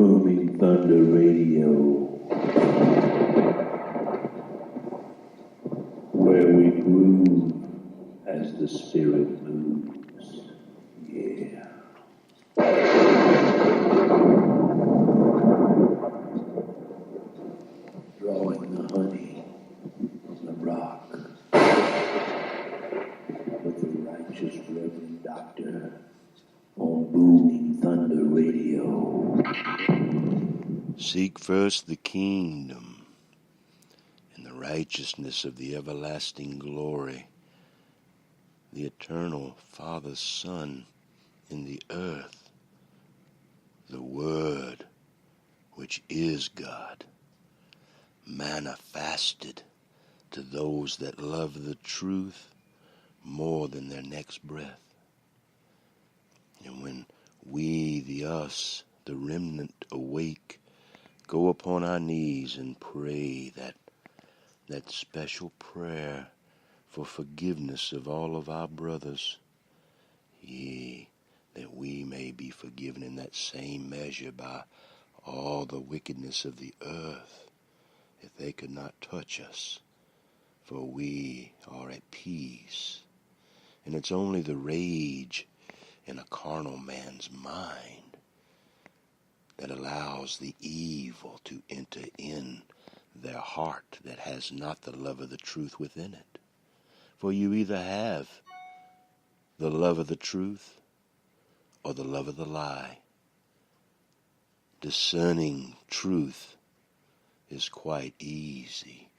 Booming Thunder Radio, where we groove as the spirit moves. Yeah. Drawing the honey from the rock with the righteous Reverend Doctor on Booming Thunder Radio. Seek first the kingdom and the righteousness of the everlasting glory, the eternal Father, Son in the earth, the Word, which is God, manifested to those that love the truth more than their next breath. And when we, the us, the remnant, awake, go upon our knees and pray that special prayer for forgiveness of all of our brothers, yea, that we may be forgiven in that same measure by all the wickedness of the earth, if they could not touch us, for we are at peace. And it's only the rage in a carnal man's mind that allows the evil to enter in their heart that has not the love of the truth within it. For you either have the love of the truth or the love of the lie. Discerning truth is quite easy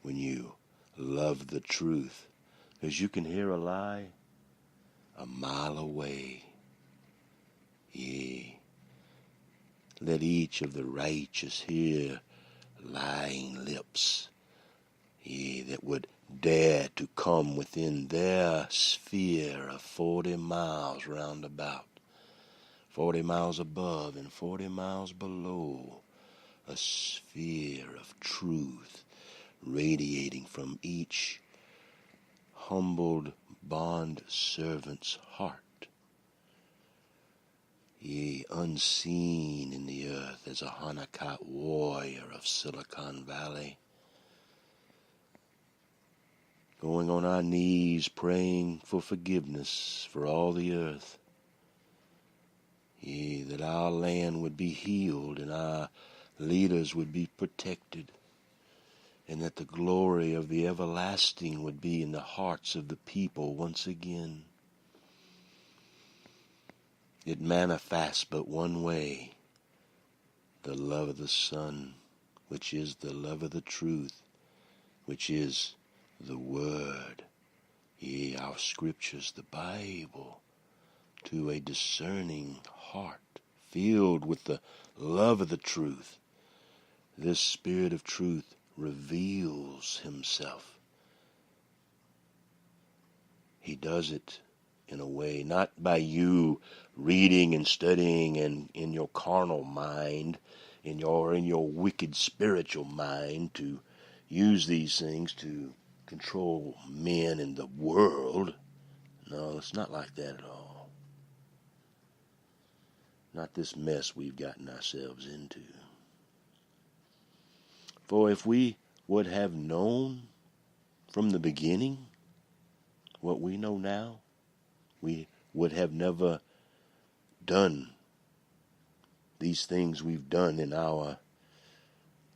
when you love the truth, because you can hear a lie a mile away. Yea, let each of the righteous hear lying lips, yea, that would dare to come within their sphere of 40 miles round about, 40 miles above and 40 miles below, a sphere of truth radiating from each humbled bond servant's heart. Yea, unseen in the earth as a Hanakat warrior of Silicon Valley, going on our knees praying for forgiveness for all the earth. Yea, that our land would be healed and our leaders would be protected, and that the glory of the everlasting would be in the hearts of the people once again. It manifests but one way, the love of the Son, which is the love of the truth, which is the Word, yea, our scriptures, the Bible, to a discerning heart, filled with the love of the truth. This Spirit of truth reveals himself. He does it in a way, not by you reading and studying and in your carnal mind, in your wicked spiritual mind, to use these things to control men in the world. No, it's not like that at all. Not this mess we've gotten ourselves into. For if we would have known from the beginning what we know now, we would have never done these things we've done in our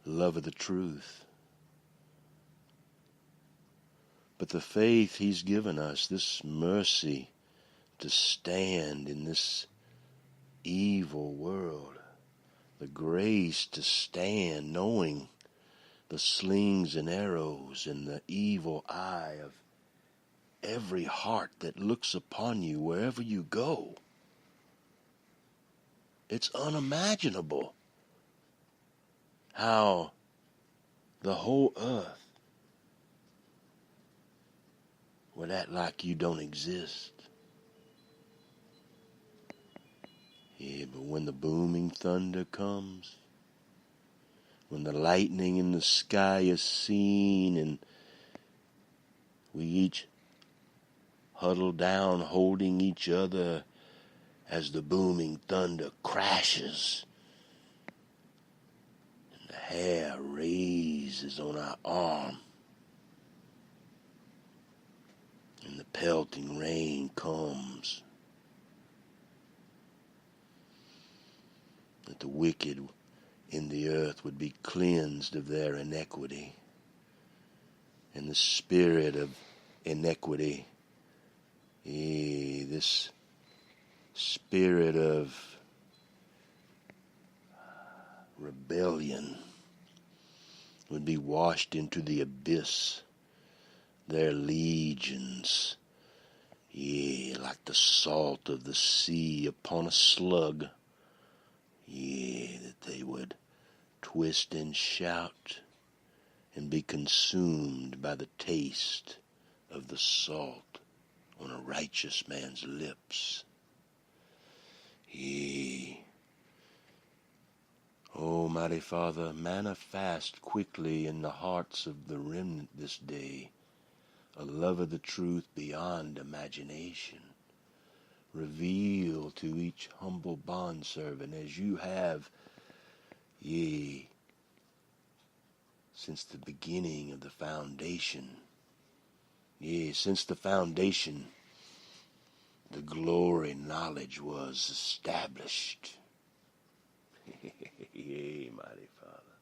love of the truth. But the faith he's given us, this mercy to stand in this evil world, the grace to stand knowing the slings and arrows and the evil eye of every heart that looks upon you wherever you go. It's unimaginable how the whole earth would act like you don't exist. Yeah, but when the booming thunder comes, when the lightning in the sky is seen and we each huddle down holding each other as the booming thunder crashes hair raises on our arm, and the pelting rain comes, that the wicked in the earth would be cleansed of their iniquity, and the spirit of iniquity, this spirit of rebellion, would be washed into the abyss, their legions, like the salt of the sea upon a slug, that they would twist and shout and be consumed by the taste of the salt on a righteous man's lips. O mighty Father, manifest quickly in the hearts of the remnant this day a love of the truth beyond imagination. Reveal to each humble bondservant as you have, since the beginning of the foundation. Since the foundation, the glory knowledge was established. Mighty Father.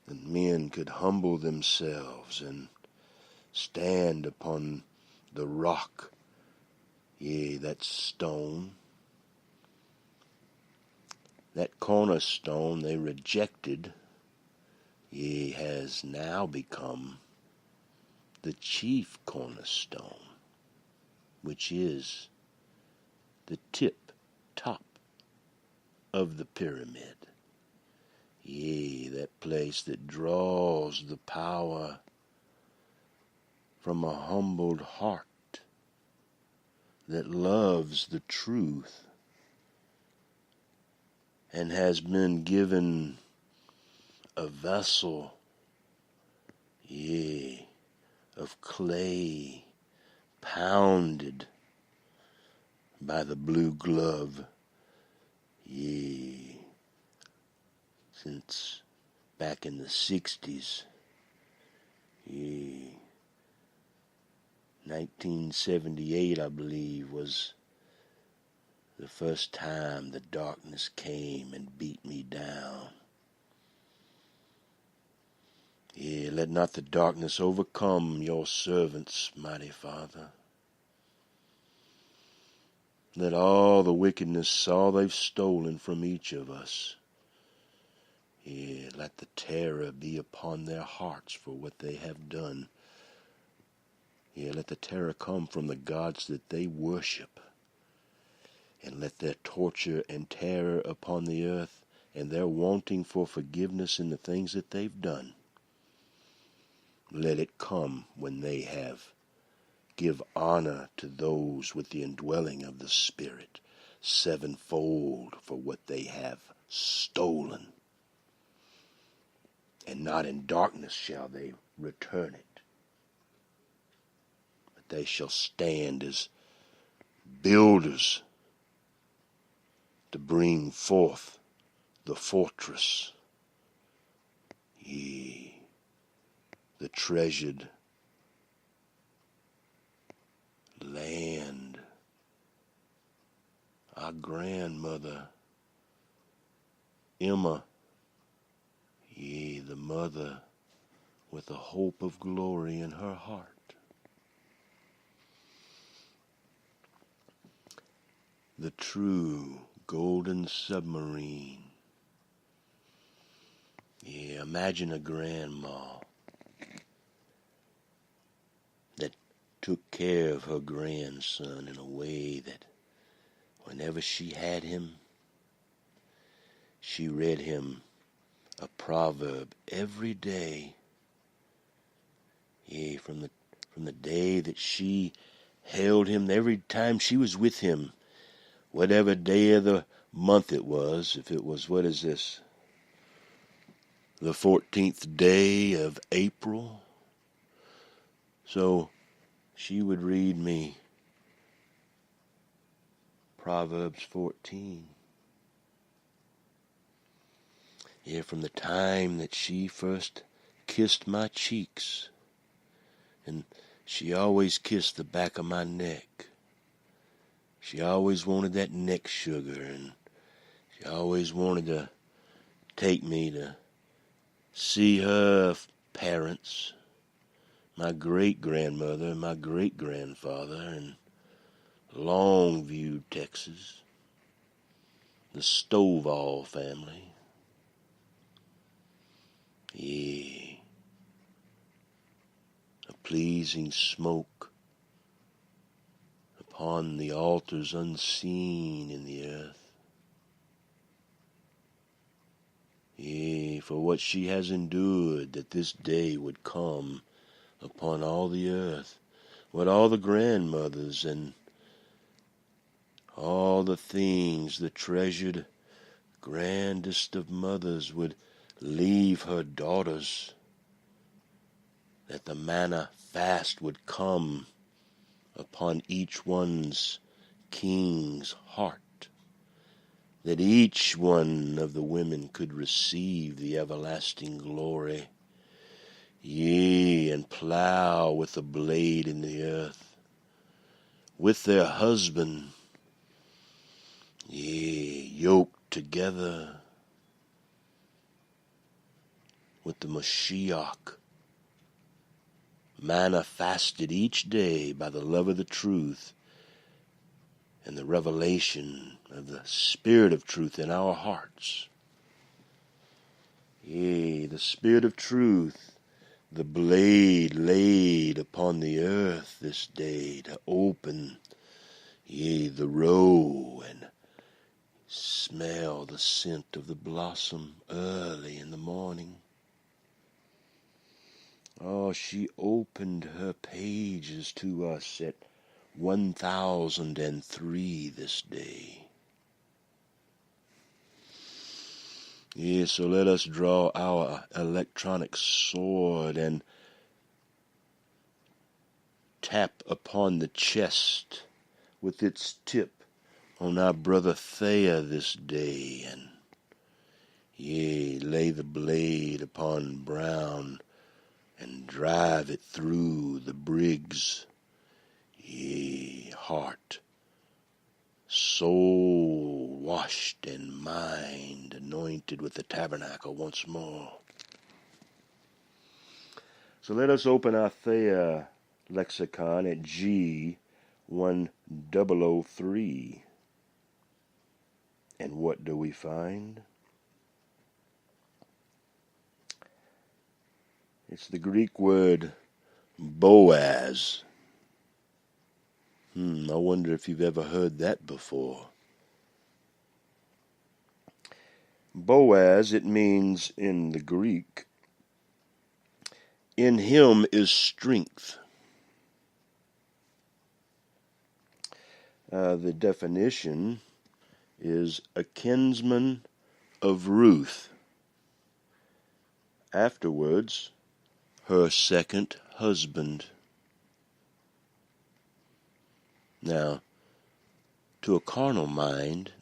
And men could humble themselves and stand upon the rock, that stone, that cornerstone they rejected, has now become the chief cornerstone, which is the top of the pyramid. That place that draws the power from a humbled heart that loves the truth and has been given a vessel, of clay pounded by the blue glove, since back in the 60s, 1978, I believe, was the first time the darkness came and beat me down. Let not the darkness overcome your servants, mighty Father. Let all the wickedness, all they've stolen from each of us, let the terror be upon their hearts for what they have done. Let the terror come from the gods that they worship. And let their torture and terror upon the earth and their wanting for forgiveness in the things that they've done, let it come when they have give honor to those with the indwelling of the Spirit sevenfold for what they have stolen. And not in darkness shall they return it, but they shall stand as builders to bring forth the fortress, the treasured land. Our grandmother, Emma, the mother with a hope of glory in her heart. The true golden submarine. Imagine a grandma that took care of her grandson in a way that whenever she had him, she read him a proverb every day. From the day that she held him, every time she was with him, whatever day of the month it was, if it was, what is this, the 14th day of April. So she would read me Proverbs 14. Yeah, from the time that she first kissed my cheeks, and she always kissed the back of my neck. She always wanted that neck sugar, and she always wanted to take me to see her parents, my great-grandmother and my great-grandfather in Longview, Texas, the Stovall family. Yeah, a pleasing smoke upon the altars unseen in the earth. Yea, for what she has endured, that this day would come upon all the earth, what all the grandmothers and all the things, the treasured grandest of mothers would leave her daughters, that the manna fast would come upon each one's king's heart, that each one of the women could receive the everlasting glory, yea, and plow with the blade in the earth, with their husband, yea, yoked together with the Mashiach, manifested each day by the love of the truth and the revelation of the Spirit of truth in our hearts. Yea, the Spirit of truth, the blade laid upon the earth this day to open, yea, the row, and smell the scent of the blossom early in the morning. Oh, she opened her pages to us at 1003 this day. Yes, so let us draw our electronic sword and tap upon the chest with its tip on our brother Thea this day, and yea, lay the blade upon Brown and drive it through the Briggs, yea, heart, soul washed and mind anointed with the tabernacle once more. So let us open our Thea lexicon at G1003. And what do we find? It's the Greek word Boaz. I wonder if you've ever heard that before. Boaz, it means in the Greek, in him is strength. The definition is a kinsman of Ruth. Afterwards, her second husband. Now, to a carnal mind,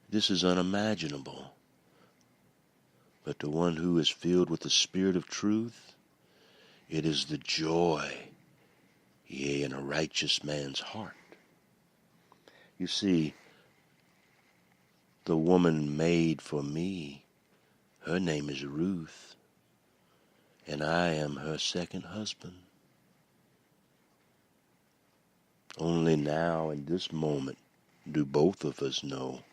this is unimaginable. But to one who is filled with the Spirit of truth, it is the joy, yea, in a righteous man's heart. You see, the woman made for me, her name is Ruth, and I am her second husband. Only now, in this moment, do both of us know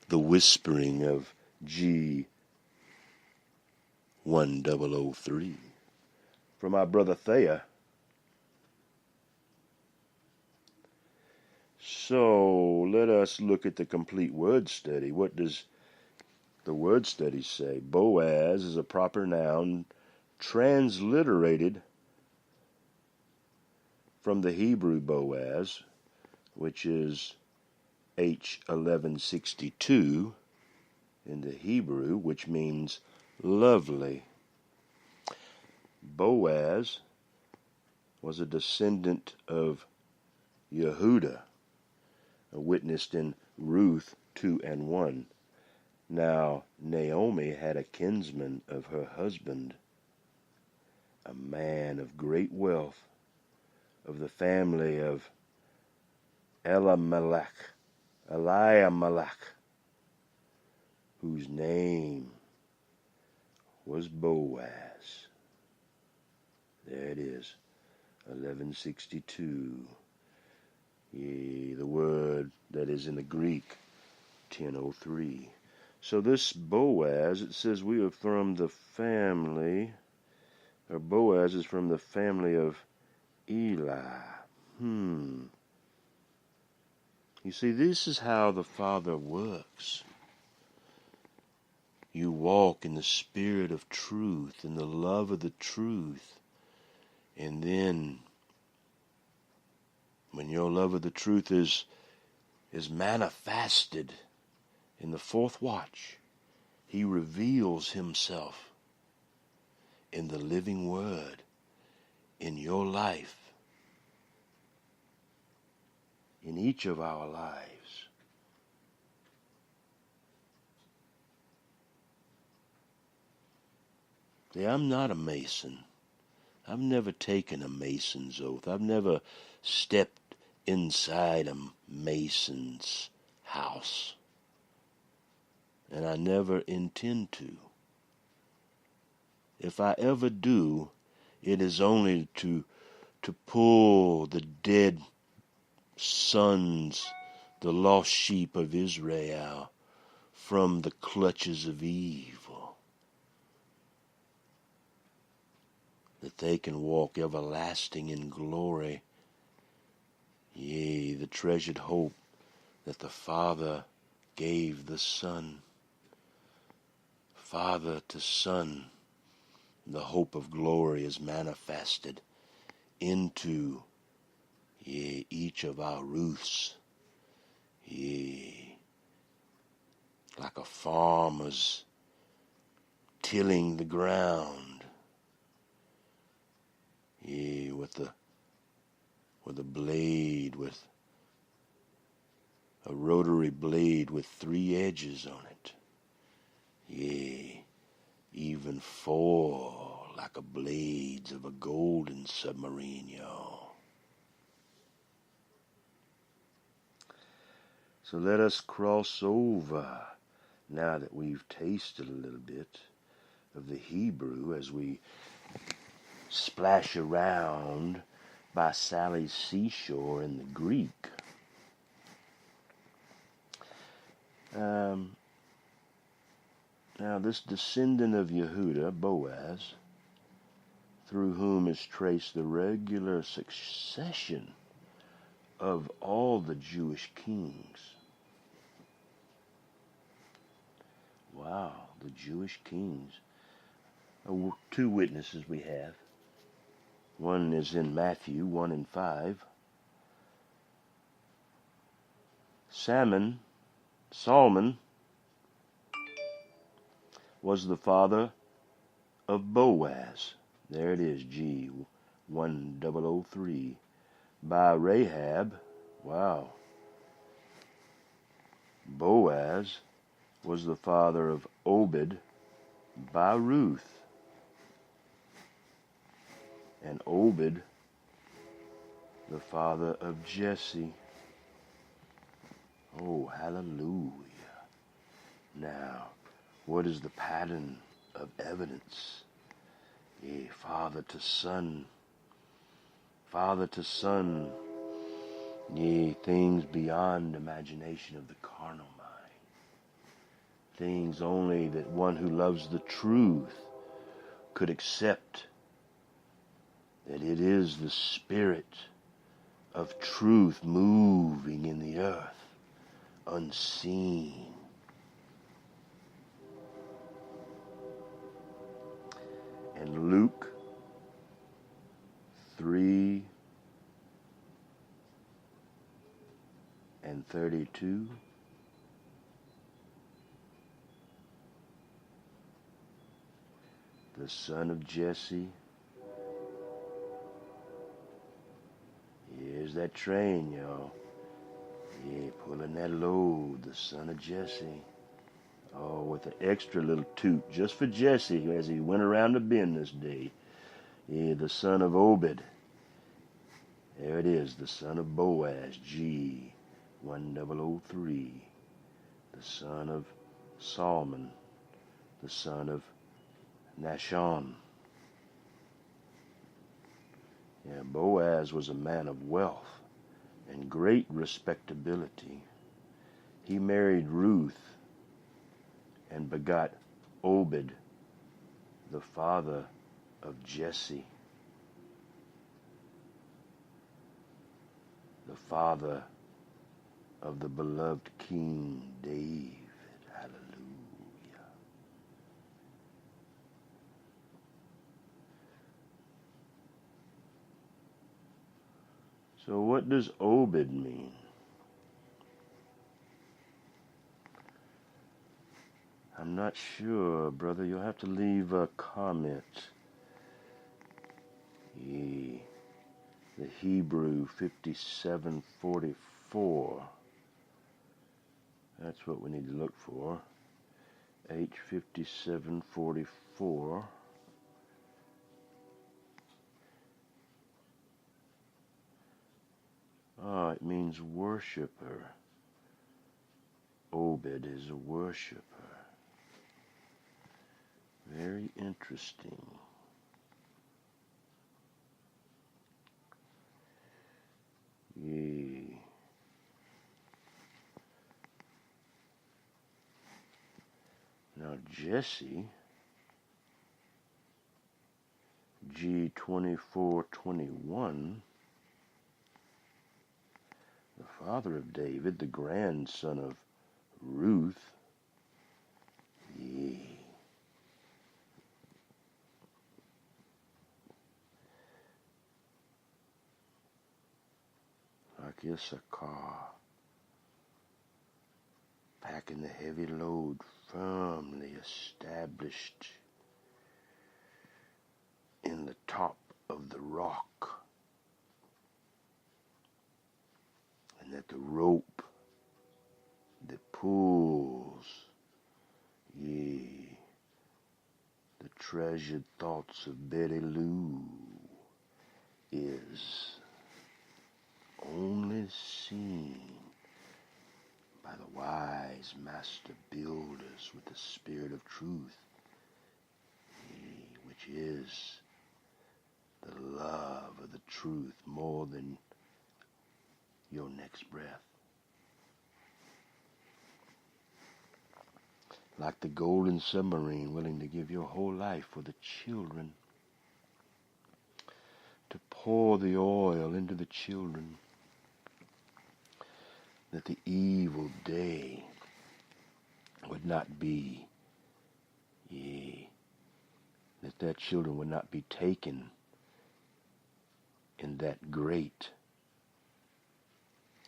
the whispering of G1003 from our brother Thea. So let us look at the complete word study. What does the word study say? Boaz is a proper noun transliterated from the Hebrew Boaz, which is H1162 in the Hebrew, which means lovely. Boaz was a descendant of Yehuda, witnessed in Ruth 2:1. Now Naomi had a kinsman of her husband, a man of great wealth, of the family of Elimelech, whose name was Boaz. There it is, 1162. Yea, the word that is in the Greek, 1003. So this Boaz, it says we are from the family, or Boaz is from the family of Eli. You see, this is how the Father works. You walk in the spirit of truth, in the love of the truth. And then, when your love of the truth is manifested in the fourth watch, He reveals Himself in the living Word, in your life, in each of our lives. See, I'm not a Mason. I've never taken a Mason's oath. I've never stepped inside a Mason's house. And I never intend to. If I ever do, it is only to pull the dead sons, the lost sheep of Israel, from the clutches of evil, that they can walk everlasting in glory. Yea, the treasured hope that the Father gave the Son. Father to Son, the hope of glory is manifested into, yea, each of our Ruths. Yea, like a farmer's tilling the ground. Yea, with a blade, with a rotary blade with 3 edges on it. Yea, even 4, like a blades of a golden submarine, y'all. So let us cross over, now that we've tasted a little bit of the Hebrew, as we splash around by Sally's seashore in the Greek. Now this descendant of Yehuda, Boaz, through whom is traced the regular succession of all the Jewish kings. Wow, the Jewish kings. 2 witnesses we have. One is in Matthew 1 and 5. Salmon was the father of Boaz. There it is, G1003. By Rahab. Wow. Boaz was the father of Obed by Ruth. And Obed, the father of Jesse. Oh, hallelujah. Now, what is the pattern of evidence? Yea, father to son. Father to son. Yea, things beyond imagination of the carnal mind. Things only that one who loves the truth could accept. That it is the Spirit of truth moving in the earth, unseen. And Luke 3 and 32. The son of Jesse. Here's that train, y'all. Yeah, pulling that load, the son of Jesse. Oh, with an extra little toot just for Jesse as he went around the bend this day. Yeah, the son of Obed. There it is, the son of Boaz, G1003. The son of Salmon, the son of Nahshon. Yeah, Boaz was a man of wealth and great respectability. He married Ruth and begot Obed, the father of Jesse, the father of the beloved King David. Hallelujah. So what does Obed mean? I'm not sure, brother. You'll have to leave a comment. Yeah. The Hebrew 5744. That's what we need to look for. H5744. Ah, it means worshiper. Obed is a worshiper. Very interesting. Yea. Now Jesse, G2421, the father of David, the grandson of Ruth. Yea. Like Issachar, packing the heavy load, firmly established in the top of the rock, and that the rope that pulls, yea, the treasured thoughts of Betty Lou is only seen by the wise master builders with the spirit of truth, which is the love of the truth more than your next breath. Like the golden submarine, willing to give your whole life for the children, to pour the oil into the children, that the evil day would not be, yea, that their children would not be taken in that great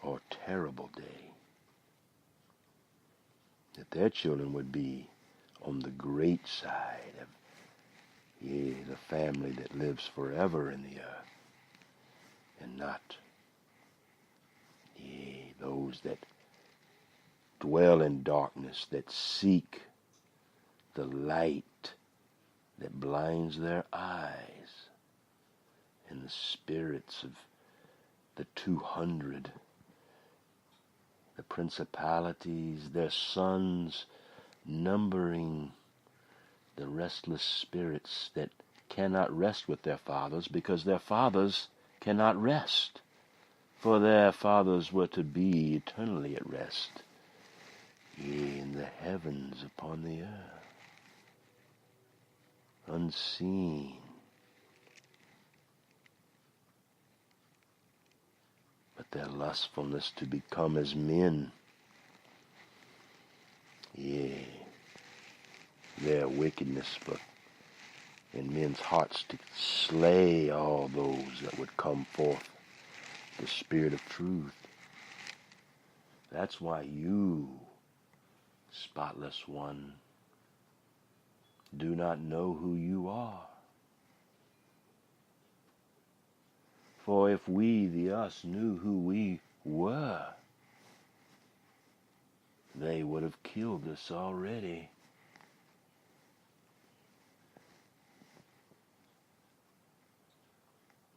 or terrible day, that their children would be on the great side of, yea, the family that lives forever in the earth, and not, yea, those that dwell in darkness, that seek the light that blinds their eyes, and the spirits of the 200, the principalities, their sons, numbering the restless spirits that cannot rest with their fathers because their fathers cannot rest, for their fathers were to be eternally at rest, yea, in the heavens upon the earth, unseen. But their lustfulness to become as men, yea, their wickedness in men's hearts to slay all those that would come forth, the spirit of truth. That's why you, spotless one, do not know who you are. For if we, the us, knew who we were, would have killed us already.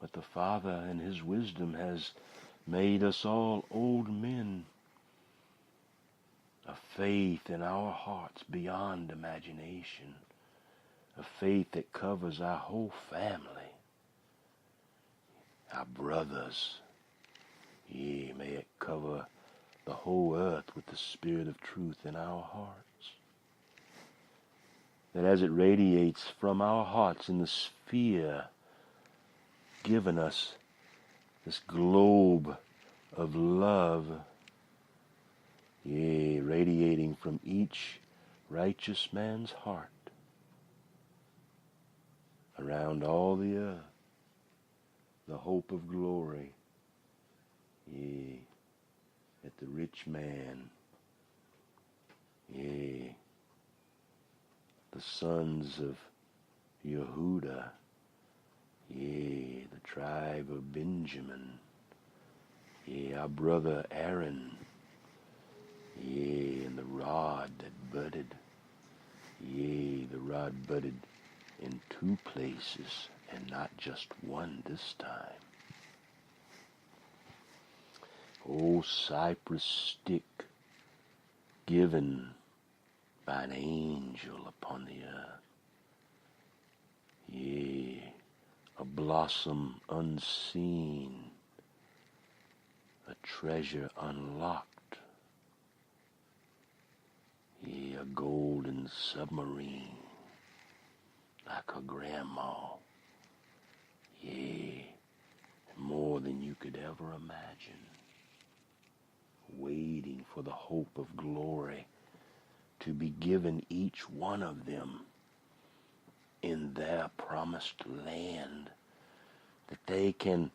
But the Father in his wisdom has made us all old men, a faith in our hearts beyond imagination, a faith that covers our whole family, our brothers. Yea, may it cover the whole earth with the spirit of truth in our hearts. That as it radiates from our hearts in the sphere given us, this globe of love, yea, radiating from each righteous man's heart around all the earth, the hope of glory, yea, that the rich man, yea, the sons of Yehuda, yea, the tribe of Benjamin, yea, our brother Aaron, yea, and the rod that budded, yea, the rod budded in 2 places and not just one this time. O cypress stick given by an angel upon the earth, yea, a blossom unseen, a treasure unlocked, yea, a golden submarine, like her grandma, yea, more than you could ever imagine, waiting for the hope of glory to be given each one of them in their promised land, that they can,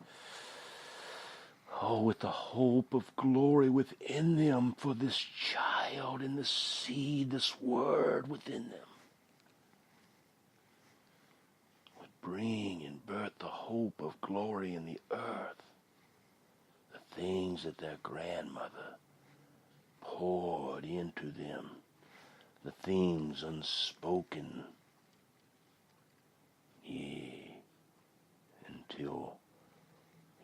with the hope of glory within them for this child and this seed, this word within them, would bring and birth the hope of glory in the earth, the things that their grandmother poured into them, the things unspoken, yea, until,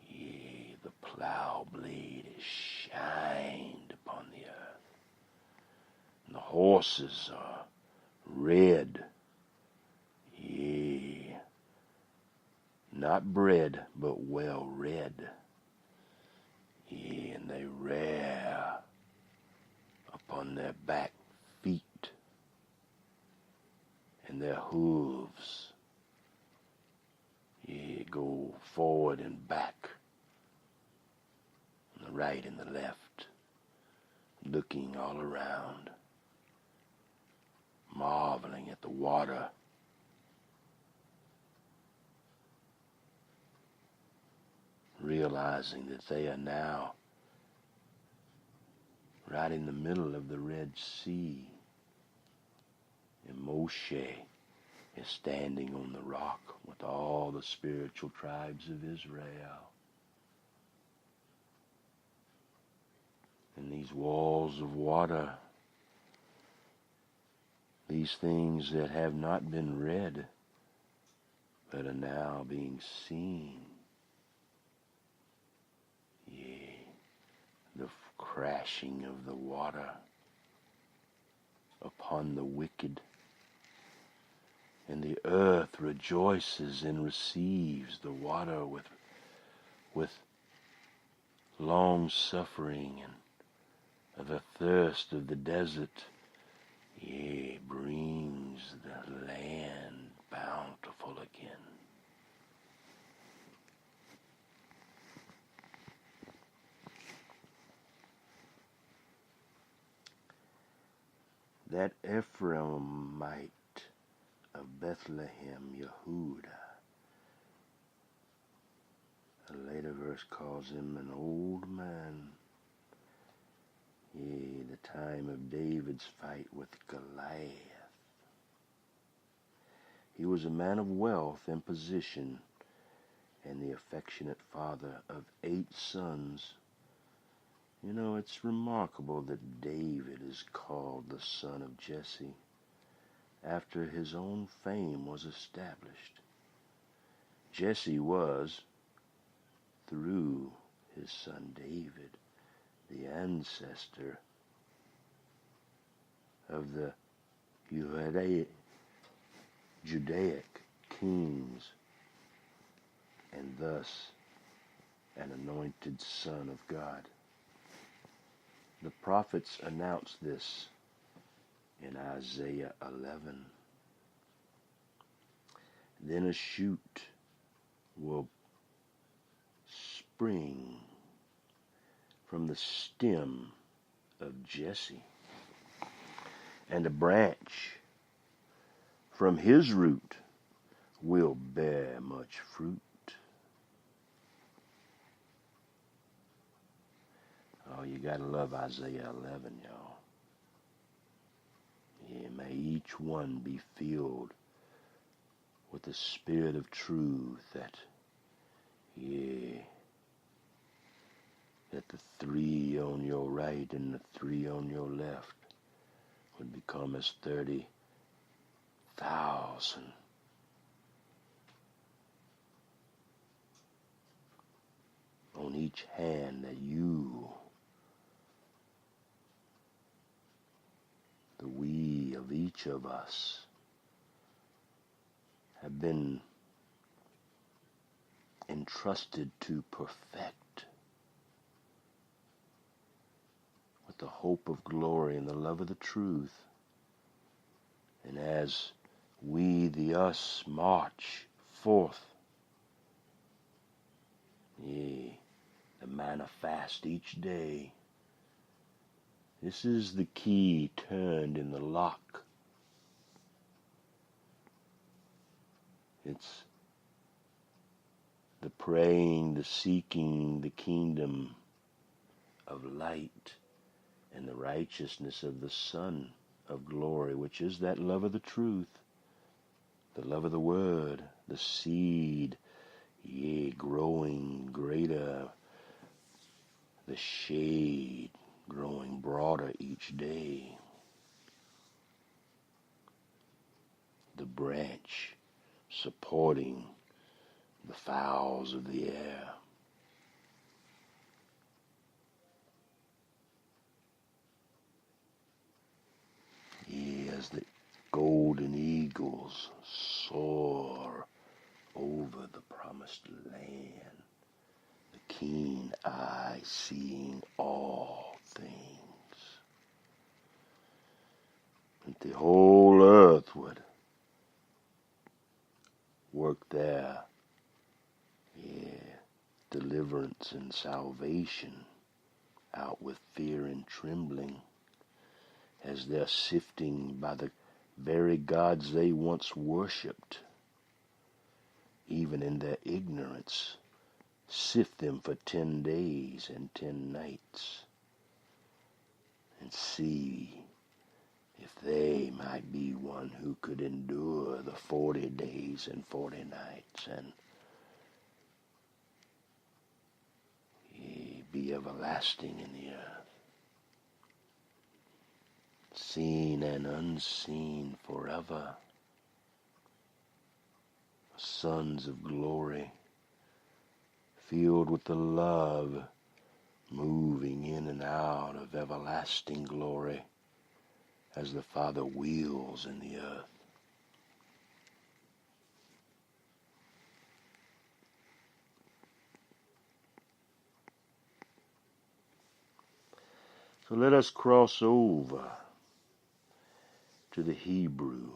yea, the plow blade is shined upon the earth, and the horses are red, yea, not bred, but well read, yea, and they rear upon their back feet, and their hooves, yea, go forward and back, on the right and the left, looking all around, marveling at the water, realizing that they are now right in the middle of the Red Sea, and Moshe is standing on the rock with all the spiritual tribes of Israel. And these walls of water, these things that have not been read, but are now being seen. Yea, the crashing of the water upon the wicked, and the earth rejoices and receives the water with long suffering, and of the thirst of the desert, yea, brings the land bountiful again. That Ephraimite of Bethlehem, Yehuda, a later verse calls him an old man. Yea, the time of David's fight with Goliath. He was a man of wealth and position, and the affectionate father of 8 sons, You know, it's remarkable that David is called the son of Jesse after his own fame was established. Jesse was, through his son David, the ancestor of the Judaic kings, and thus an anointed son of God. The prophets announced this in Isaiah 11. Then a shoot will spring from the stem of Jesse, and a branch from his root will bear much fruit. Oh, you gotta love Isaiah 11, y'all. Yeah, may each one be filled with the spirit of truth that the 3 on your right and the 3 on your left would become as 30,000. On each hand, that you, the we of each of us, have been entrusted to perfect with the hope of glory and the love of the truth. And as we, the us, march forth, to manifest each day, this is the key turned in the lock. It's the praying, the seeking, the kingdom of light and the righteousness of the Son of glory, which is that love of the truth, the love of the word, the seed, growing greater, the shade growing broader each day, the branch supporting the fowls of the air. As the golden eagles soar over the promised land, the keen eye seeing all things, that the whole earth would work there, deliverance and salvation out with fear and trembling, as they're sifting by the very gods they once worshipped. Even in their ignorance, sift them for 10 days and 10 nights, and see if they might be one who could endure the 40 days and 40 nights and be everlasting in the earth, seen and unseen forever, sons of glory, filled with the love, moving in and out of everlasting glory as the Father wheels in the earth. So let us cross over to the Hebrew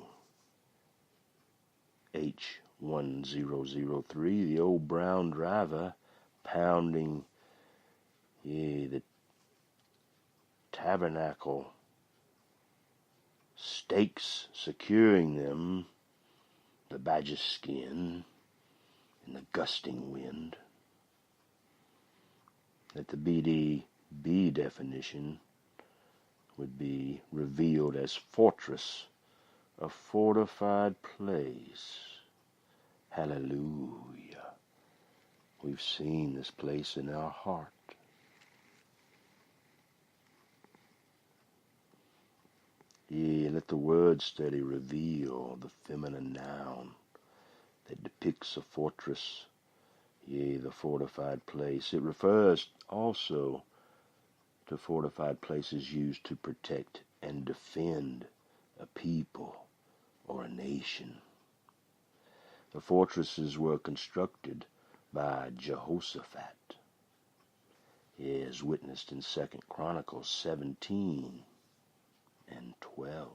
H1003, the old brown driver pounding the tabernacle stakes, securing them, the badger skin in the gusting wind. That the BDB definition would be revealed as fortress, a fortified place. Hallelujah. We've seen this place in our heart. let the word study reveal the feminine noun that depicts a fortress, yea, the fortified place. It refers also to fortified places used to protect and defend a people or a nation. The fortresses were constructed by Jehoshaphat, as witnessed in 2 Chronicles 17 and 12.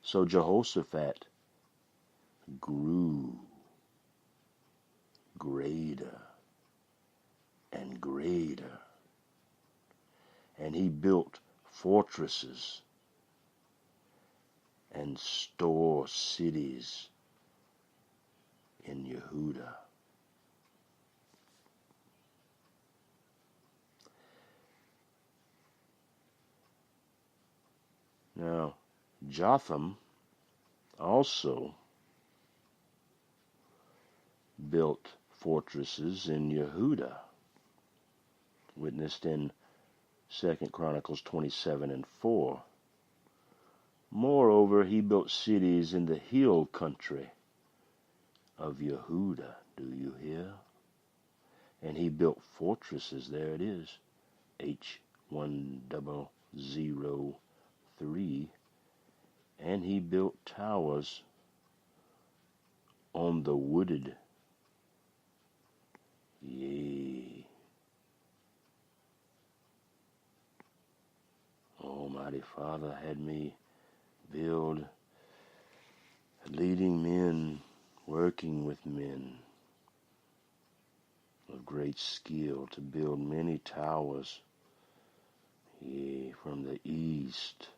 So Jehoshaphat grew greater and greater, and he built fortresses and store cities in Yehuda. Now, Jotham also built fortresses in Yehuda, witnessed in 2 Chronicles 27 and 4. Moreover, he built cities in the hill country of Yehuda. Do you hear? And he built fortresses. There it is, H1003. And he built towers on the wooded, yea, Almighty Father had me build, leading men, working with men of great skill to build many towers, yea, from the east.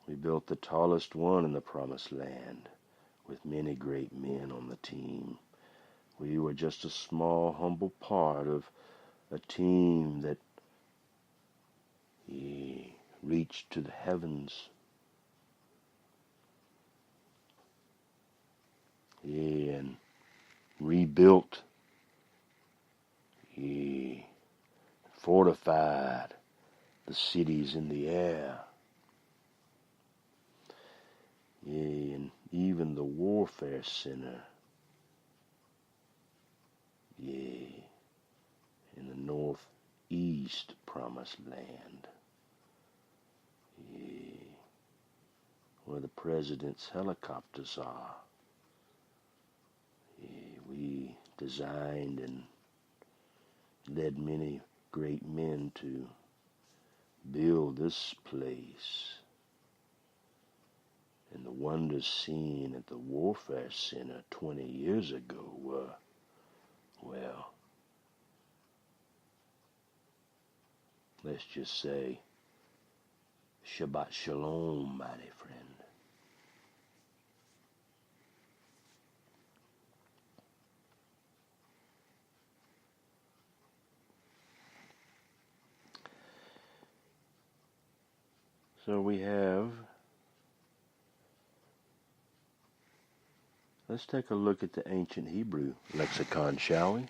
We built the tallest one in the promised land with many great men on the team. We were just a small, humble part of a team that reached to the heavens. And rebuilt, fortified the cities in the air. And even the warfare center, in the northeast promised land, where the president's helicopters are. We designed and led many great men to build this place. And the wonders seen at the Warfare Center 20 years ago were, well, let's just say, Shabbat Shalom, mighty friend. So we have, let's take a look at the ancient Hebrew lexicon, shall we?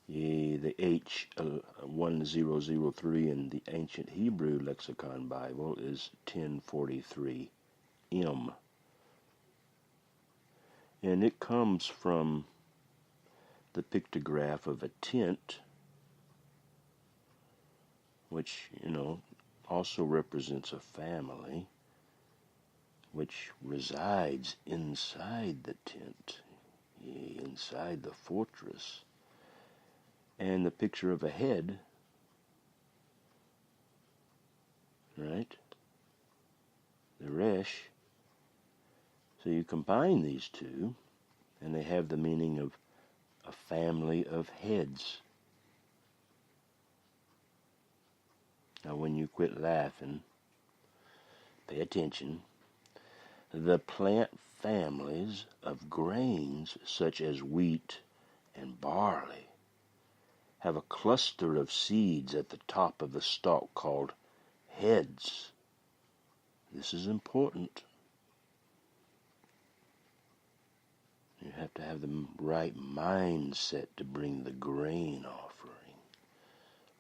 The H1003 in the ancient Hebrew lexicon Bible is 1043M. And it comes from the pictograph of a tent, which, also represents a family, which resides inside the tent, inside the fortress. And the picture of a head, right? The resh. So you combine these two, and they have the meaning of a family of heads. Now when you quit laughing, pay attention. The plant families of grains such as wheat and barley have a cluster of seeds at the top of the stalk called heads. This is important. You have to have the right mindset to bring the grain offering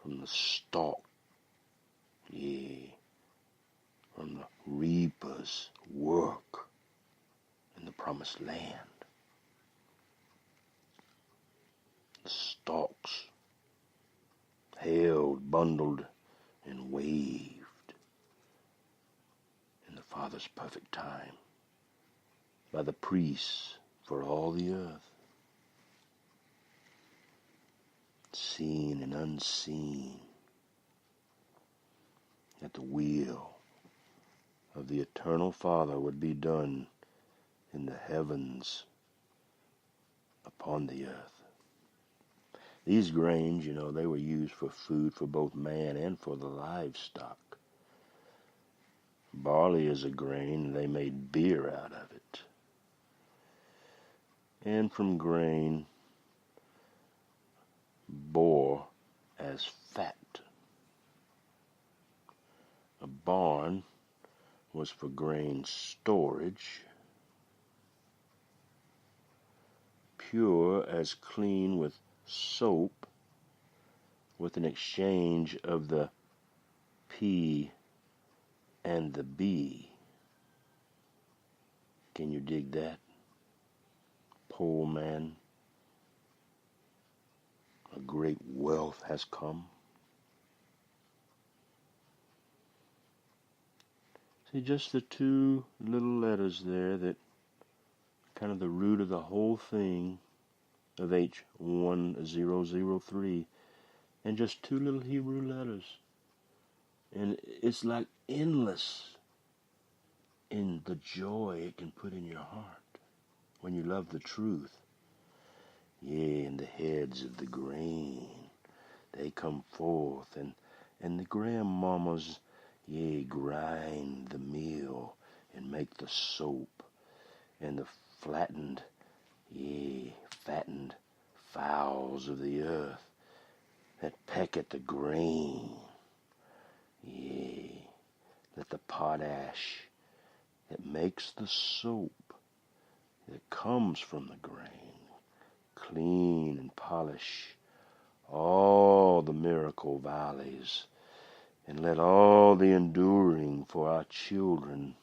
from the stalk, Yea, from the reaper's work in the promised land. The stalks held, bundled, and waved in the Father's perfect time by the priests for all the earth, seen and unseen, that the will of the eternal Father would be done in the heavens upon the earth. These grains, they were used for food for both man and for the livestock. Barley is a grain, they made beer out of it. And from grain bore as fat. A barn was for grain storage, pure as clean with soap, with an exchange of the P and the B. Can you dig that? Poor man, a great wealth has come. See, just the two little letters there that kind of the root of the whole thing of H1003, and just two little Hebrew letters. And it's like endless in the joy it can put in your heart when you love the truth. Yea, and the heads of the grain, they come forth, and the grandmamas, yea, grind the meal and make the soap, and the flattened, yea, fattened fowls of the earth that peck at the grain, yea, that the potash that makes the soap that comes from the grain clean and polish all the miracle valleys, and let all the enduring for our children,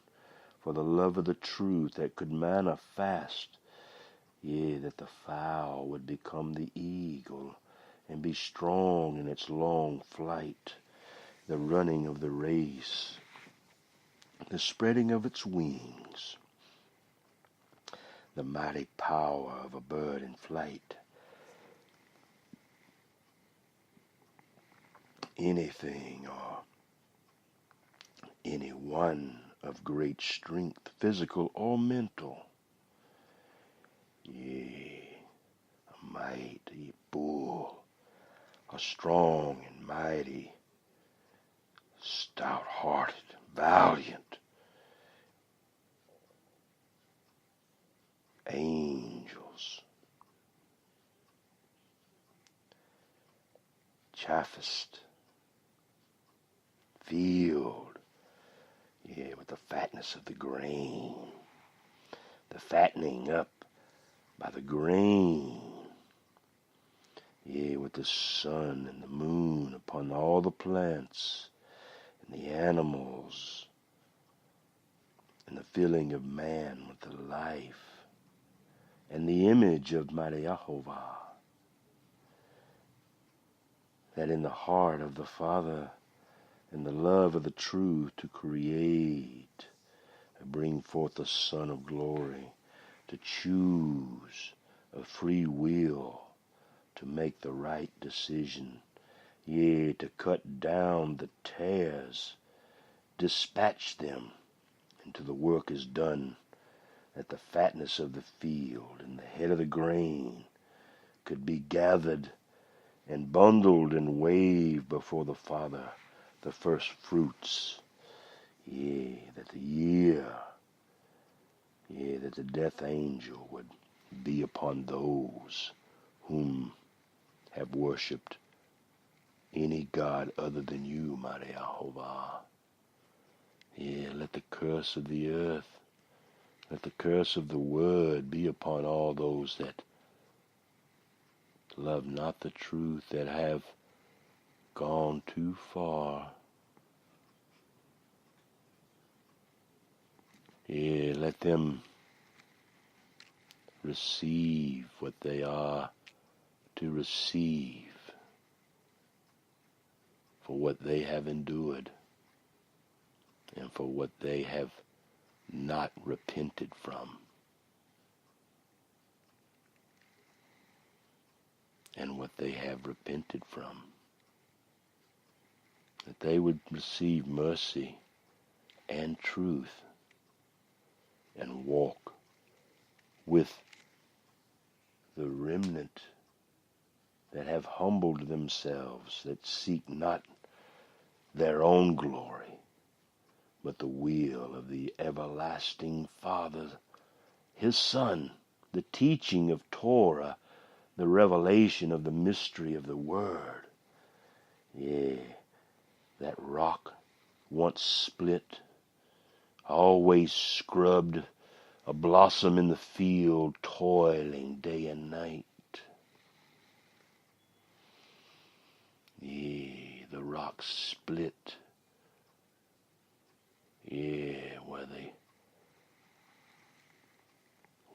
for the love of the truth that could manifest, yea, that the fowl would become the eagle and be strong in its long flight, the running of the race, the spreading of its wings, the mighty power of a bird in flight. Anything or anyone of great strength, physical or mental, yea, a mighty bull, a strong and mighty, stout-hearted, valiant, angels, chaffest, filled, yeah, with the fatness of the grain, the fattening up by the grain, yeah, with the sun and the moon upon all the plants and the animals, and the filling of man with the life, and the image of mighty Jehovah, that in the heart of the Father, and the love of the truth to create, and bring forth the Son of glory, to choose a free will, to make the right decision, yea, to cut down the tares, dispatch them until the work is done, that the fatness of the field and the head of the grain could be gathered and bundled and waved before the Father, the first fruits, yea, that the year, yea, that the death angel would be upon those whom have worshipped any god other than you, mighty Jehovah. Yea, let the curse of the earth, let the curse of the word be upon all those that love not the truth, that have gone too far, Yeah, let them receive what they are to receive for what they have endured and for what they have not repented from, and what they have repented from. That they would receive mercy and truth and walk with the remnant that have humbled themselves, that seek not their own glory, but the will of the everlasting Father, His Son, the teaching of Torah, the revelation of the mystery of the Word. Yeah, that rock once split, always scrubbed, a blossom in the field, toiling day and night. Yeah, the rock split. Yeah, where the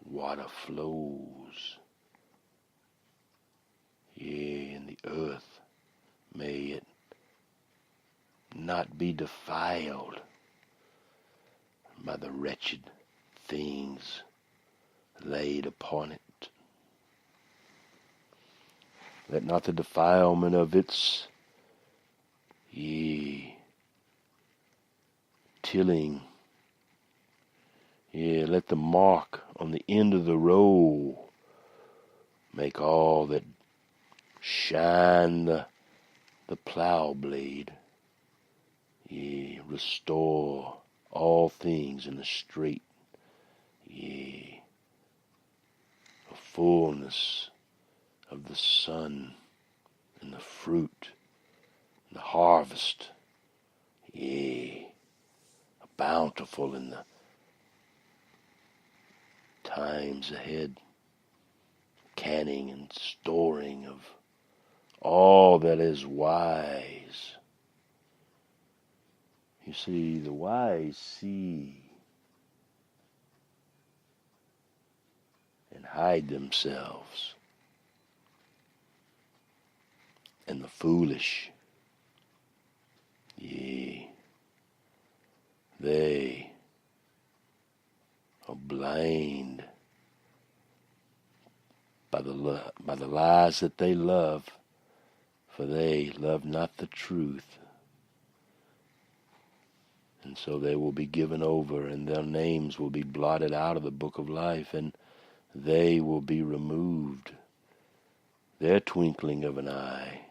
water flows. Yeah, and the earth, may it not be defiled by the wretched things laid upon it. Let not the defilement of its tilling, let the mark on the end of the row make all that shine the plow blade, restore all things in the straight, a fullness of the sun and the fruit and the harvest, bountiful in the times ahead, canning and storing of all that is wise. You see, the wise see and hide themselves, and the foolish, they are blind by the lies that they love, for they love not the truth. And so they will be given over, and their names will be blotted out of the book of life, and they will be removed. Their twinkling of an eye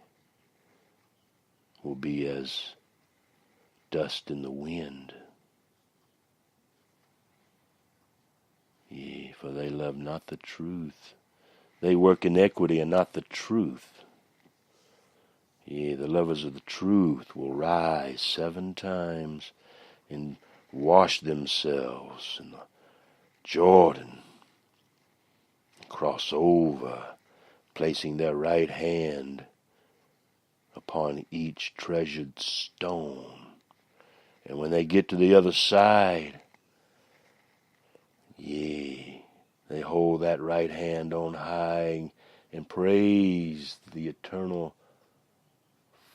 will be as dust in the wind. For they love not the truth. They work iniquity and not the truth. The lovers of the truth will rise 7 times and wash themselves in the Jordan, cross over, placing their right hand upon each treasured stone. And when they get to the other side, they hold that right hand on high and praise the eternal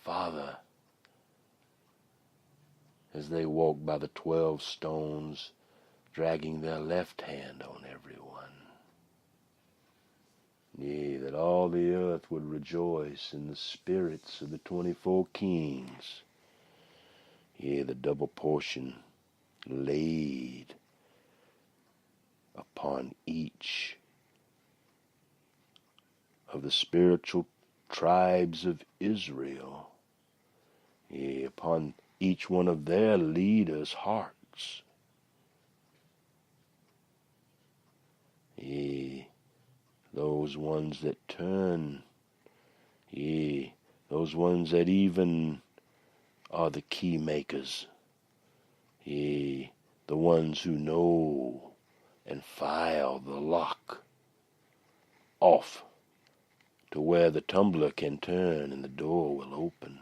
Father as they walk by the 12 stones, dragging their left hand on every one. That all the earth would rejoice in the spirits of the 24 kings. The double portion laid upon each of the spiritual tribes of Israel, upon each one of their leaders' hearts. Those ones that turn, those ones that even are the key makers, the ones who know and file the lock off to where the tumbler can turn and the door will open.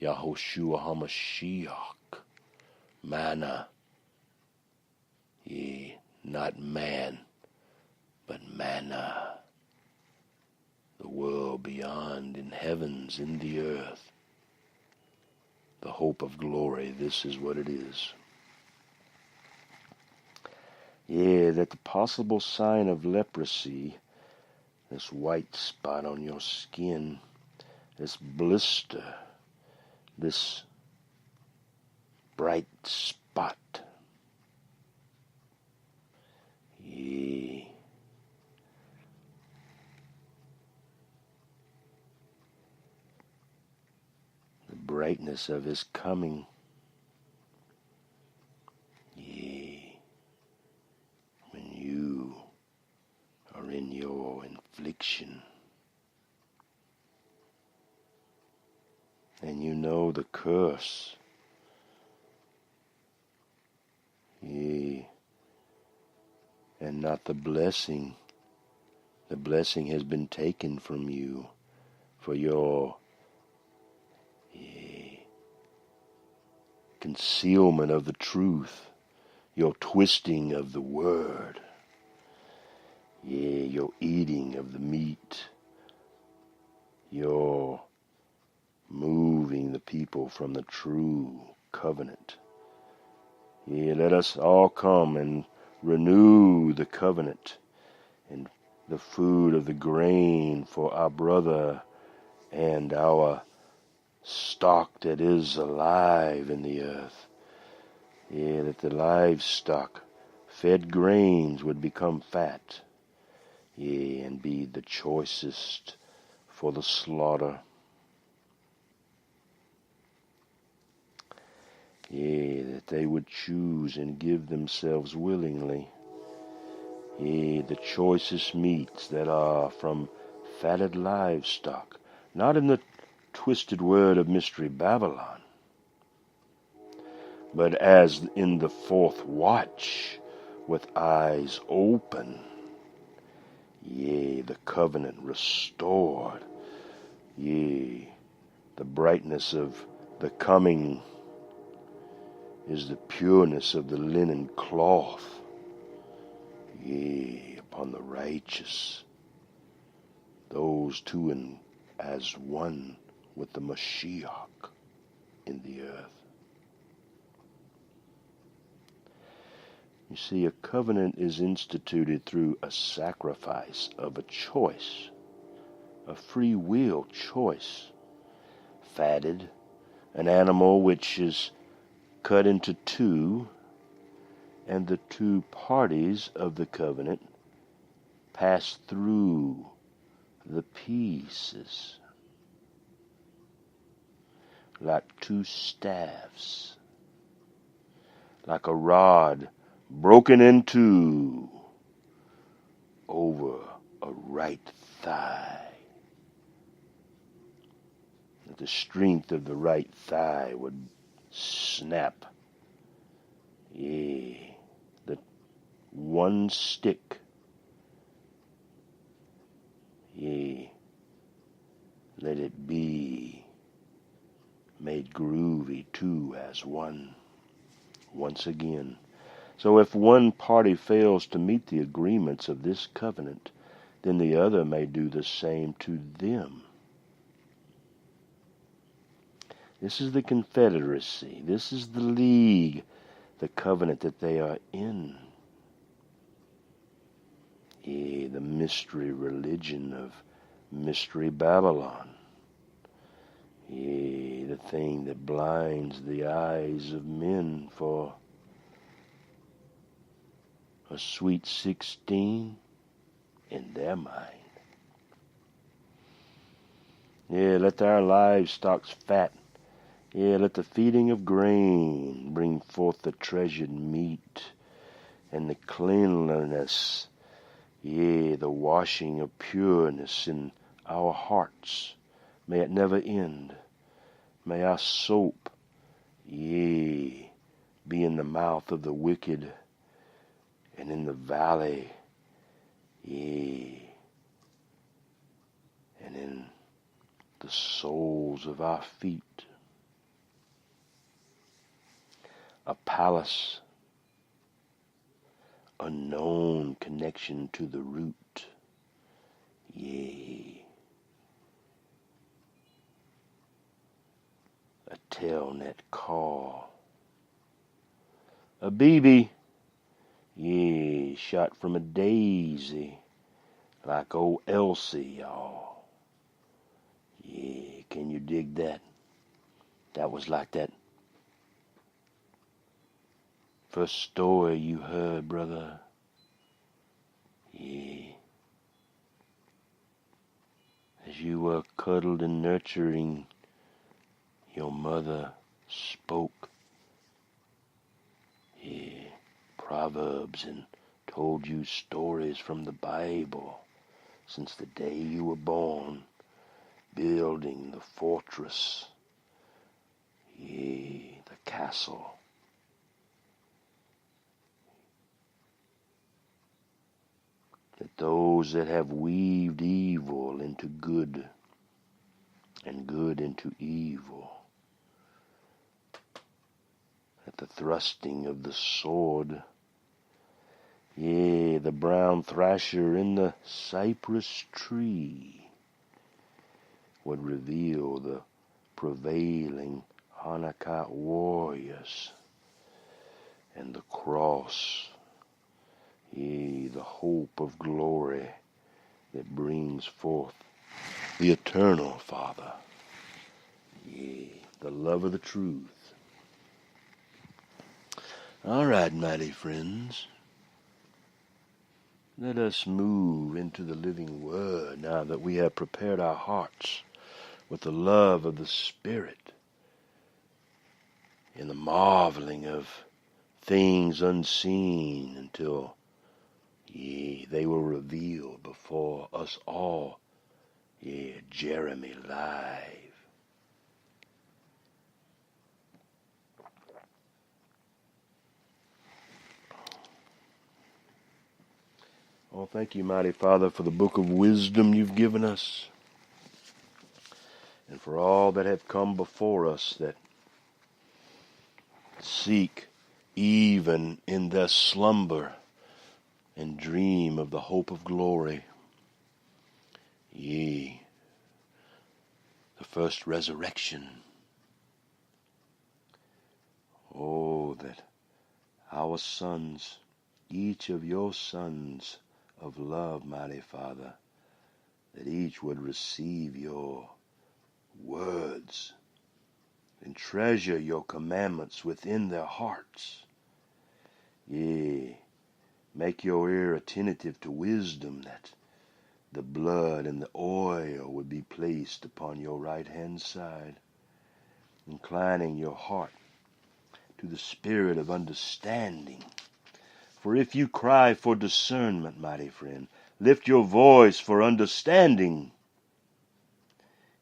Yahushua HaMashiach, manna, yea, not man, but manna, the world beyond, in heavens, in the earth, the hope of glory. This is what it is. Yeah, that the possible sign of leprosy, this white spot on your skin, this blister, this bright spot, yeah, the brightness of his coming, yeah, when you are in your affliction, and you know the curse, yea, and not the blessing. The blessing has been taken from you for your concealment of the truth, your twisting of the word, your eating of the meat, your moving the people from the true covenant. Let us all come and renew the covenant and the food of the grain for our brother and our stock that is alive in the earth. That the livestock fed grains would become fat, and be the choicest for the slaughter. That they would choose and give themselves willingly, the choicest meats that are from fatted livestock, not in the twisted word of Mystery Babylon, but as in the fourth watch, with eyes open, the covenant restored, the brightness of the coming is the pureness of the linen cloth, upon the righteous, those two and as one with the Mashiach in the earth. You see, a covenant is instituted through a sacrifice of a choice, a free will choice. Fatted, an animal which is cut into two, and the two parties of the covenant pass through the pieces like two staffs, like a rod broken in two over a right thigh. That the strength of the right thigh would snap. The one stick. Let it be made groovy two as one once again. So if one party fails to meet the agreements of this covenant, then the other may do the same to them. This is the confederacy. This is the league, the covenant that they are in. The mystery religion of Mystery Babylon. The thing that blinds the eyes of men for a sweet 16 in their mind. Let our livestock fat. Let the feeding of grain bring forth the treasured meat, and the cleanliness, the washing of pureness in our hearts. May it never end. May our soap, be in the mouth of the wicked, and in the valley, and in the soles of our feet. a palace, unknown connection to the root. Yea, a tailnet call, a BeBeES, yea, shot from a daisy, like old Elsie, y'all. Yeah, can you dig that? That was like that first story you heard, brother. Yeah. As you were cuddled and nurturing, your mother spoke, yeah, proverbs and told you stories from the Bible since the day you were born, building the fortress, yeah, the castle. That those that have weaved evil into good and good into evil, at the thrusting of the sword, yea, the brown thrasher in the cypress tree would reveal the prevailing Hanukkah warriors and the cross, yea, the hope of glory that brings forth the eternal Father, yea, the love of the truth. All right, mighty friends, let us move into the living Word now that we have prepared our hearts with the love of the Spirit in the marveling of things unseen until, yea, they were revealed before us all. Yeah, Jeremy live. Oh, thank you, mighty Father, for the book of wisdom you've given us, and for all that have come before us that seek even in their slumber and dream of the hope of glory. Yea, the first resurrection. Oh, that our sons, each of your sons of love, mighty Father, that each would receive your words and treasure your commandments within their hearts. Yea, make your ear attentive to wisdom, that the blood and the oil would be placed upon your right hand side, inclining your heart to the spirit of understanding. For if you cry for discernment, mighty friend, lift your voice for understanding.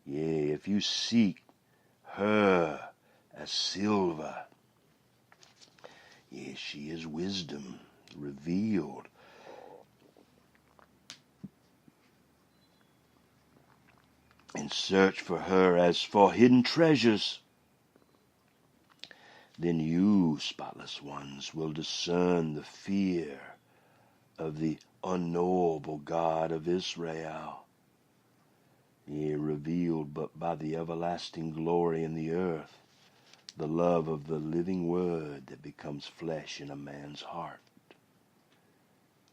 Yea, if you seek her as silver, yea, she is wisdom revealed. And search for her as for hidden treasures. Then you, spotless ones, will discern the fear of the unknowable God of Israel, yea, revealed but by the everlasting glory in the earth, the love of the living Word that becomes flesh in a man's heart,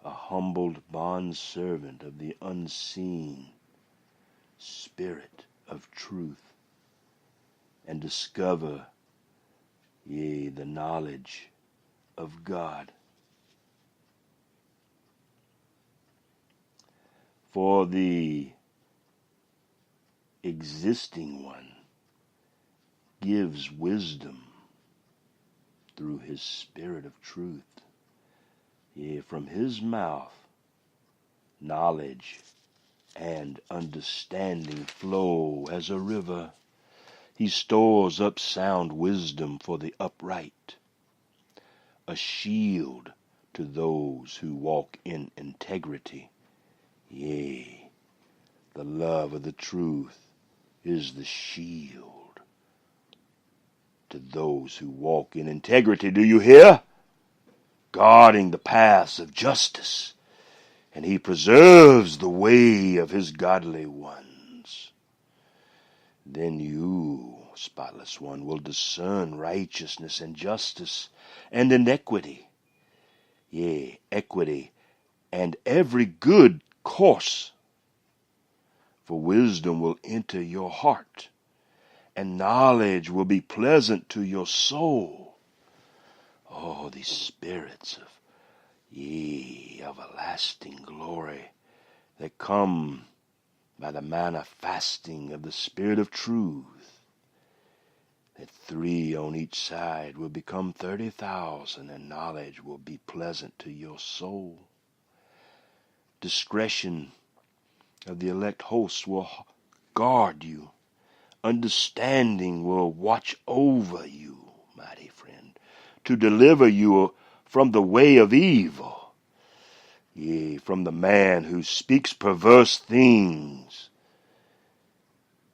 a humbled bondservant of the unseen Spirit of truth, and discover, yea, the knowledge of God. For the existing one gives wisdom through his Spirit of truth. Yea, from his mouth knowledge and understanding flow as a river. He stores up sound wisdom for the upright, a shield to those who walk in integrity. Yea, the love of the truth is the shield to those who walk in integrity. Do you hear? Guarding the paths of justice, and he preserves the way of his godly ones. Then you, spotless one, will discern righteousness and justice and inequity, yea, equity, and every good course. For wisdom will enter your heart, and knowledge will be pleasant to your soul. Oh, these spirits of, yea, everlasting glory that come by the manifesting of the Spirit of truth, that 3 on each side will become 30,000, and knowledge will be pleasant to your soul. Discretion of the elect hosts will guard you. Understanding will watch over you, mighty friend, to deliver you from the way of evil, yea, from the man who speaks perverse things,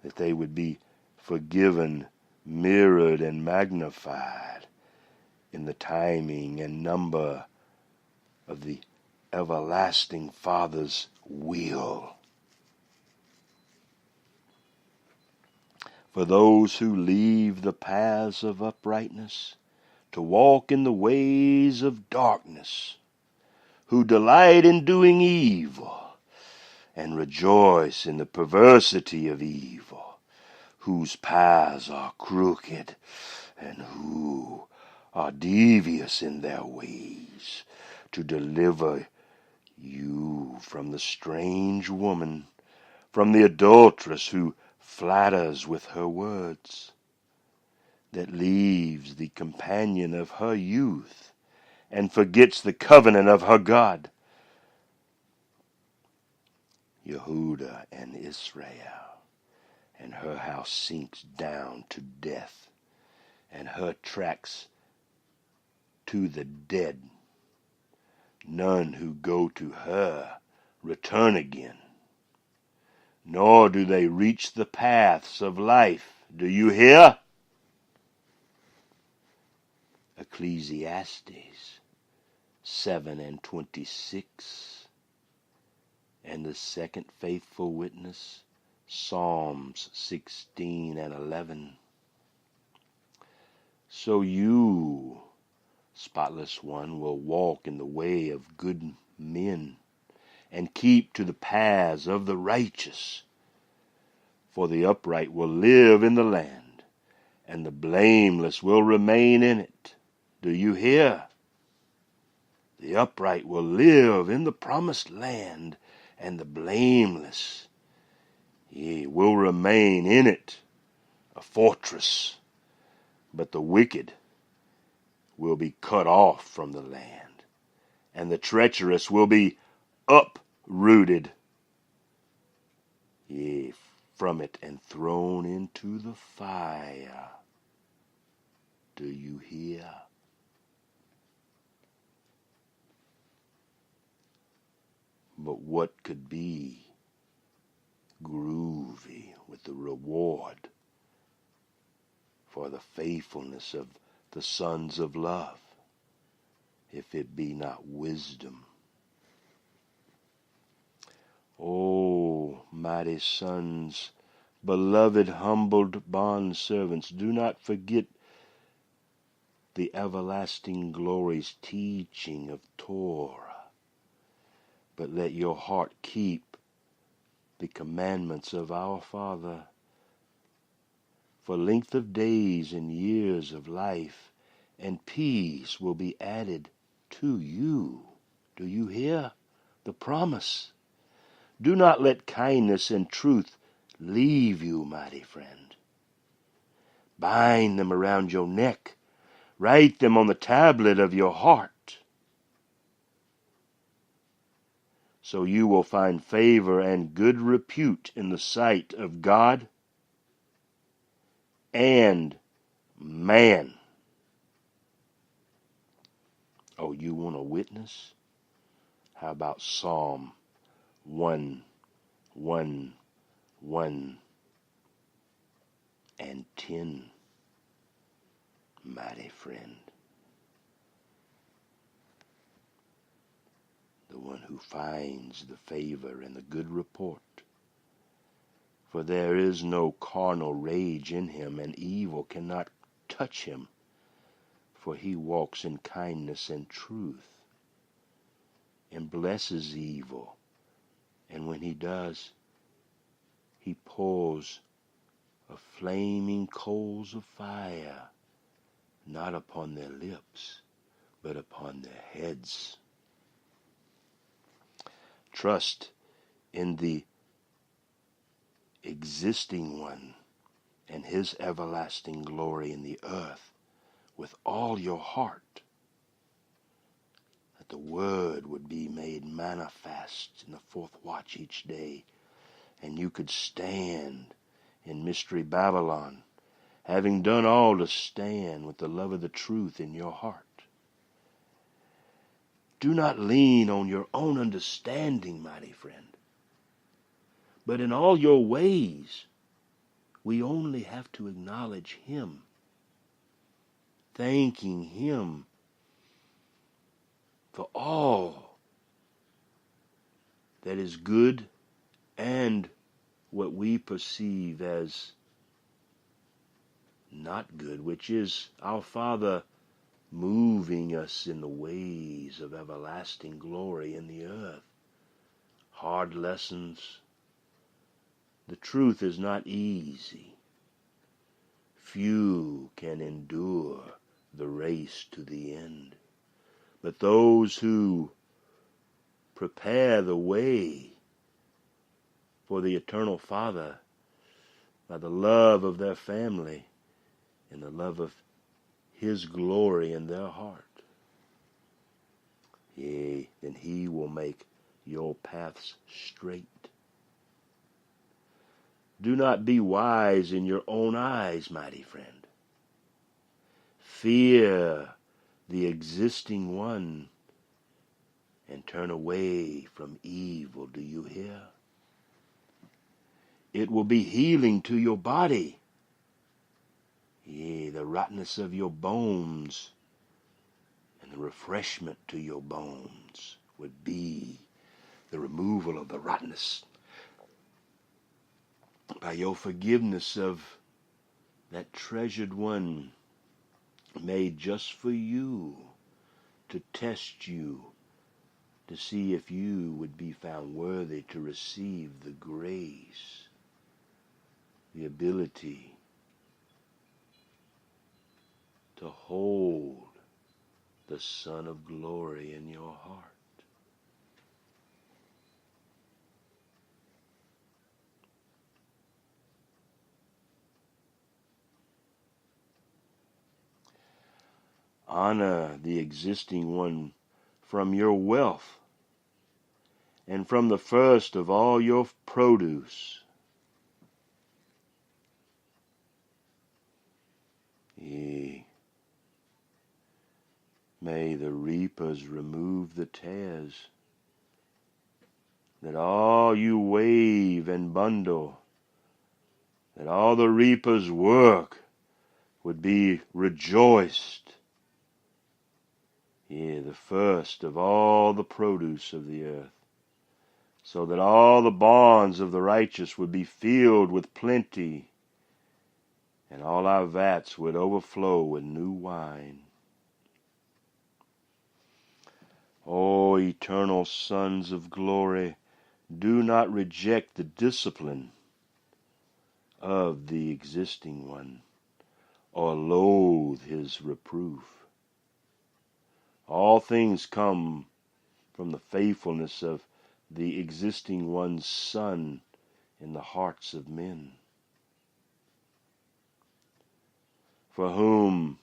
that they would be forgiven, mirrored, and magnified in the timing and number of the everlasting Father's will. For those who leave the paths of uprightness to walk in the ways of darkness, who delight in doing evil and rejoice in the perversity of evil, whose paths are crooked and who are devious in their ways, to deliver you from the strange woman, from the adulteress who flatters with her words, that leaves the companion of her youth and forgets the covenant of her God. Yehuda and Israel, and her house sinks down to death, and her tracks to the dead. None who go to her return again, nor do they reach the paths of life. Do you hear? Ecclesiastes 7:26, and the second faithful witness, Psalms 16:11. So you, spotless one, will walk in the way of good men, and keep to the paths of the righteous. For the upright will live in the land, and the blameless will remain in it. Do you hear? The upright will live in the promised land, and the blameless, yea, will remain in it, a fortress. But the wicked will be cut off from the land, and the treacherous will be uprooted, yea, from it, and thrown into the fire. Do you hear? But what could be groovy with the reward for the faithfulness of the sons of love, if it be not wisdom? O mighty sons, beloved humbled bondservants, do not forget the everlasting glory's teaching of Torah, but let your heart keep the commandments of our Father. For length of days and years of life and peace will be added to you. Do you hear the promise? Do not let kindness and truth leave you, mighty friend. Bind them around your neck. Write them on the tablet of your heart, so you will find favor and good repute in the sight of God and man. Oh, you want a witness? How about Psalm 1:1:1 and 10? mighty friend, the one who finds the favor and the good report. For there is no carnal rage in him, and evil cannot touch him, for he walks in kindness and truth, and blesses evil, and when he does, he pours of flaming coals of fire, not upon their lips, but upon their heads. Trust in the existing one and his everlasting glory in the earth with all your heart, that the word would be made manifest in the fourth watch each day, and you could stand in Mystery Babylon, having done all to stand with the love of the truth in your heart. Do not lean on your own understanding, mighty friend, but in all your ways, we only have to acknowledge him, thanking him for all that is good and what we perceive as not good, which is our Father moving us in the ways of everlasting glory in the earth. Hard lessons. The truth is not easy. Few can endure the race to the end. But those who prepare the way for the eternal Father by the love of their family and the love of his glory in their heart, yea, then he will make your paths straight. Do not be wise in your own eyes, mighty friend. Fear the existing one and turn away from evil. Do you hear? It will be healing to your body. Yea, the rottenness of your bones and the refreshment to your bones would be the removal of the rottenness by your forgiveness of that treasured one made just for you, to test you, to see if you would be found worthy to receive the grace, the ability to hold the Son of Glory in your heart. Honor the existing one from your wealth and from the first of all your produce. Yea, may the reapers remove the tares, that all you wave and bundle, that all the reapers' work would be rejoiced. Yea, the first of all the produce of the earth, so that all the barns of the righteous would be filled with plenty, and all our vats would overflow with new wine. O eternal sons of glory, do not reject the discipline of the existing one, or loathe his reproof. All things come from the faithfulness of the existing one's Son in the hearts of men, for whom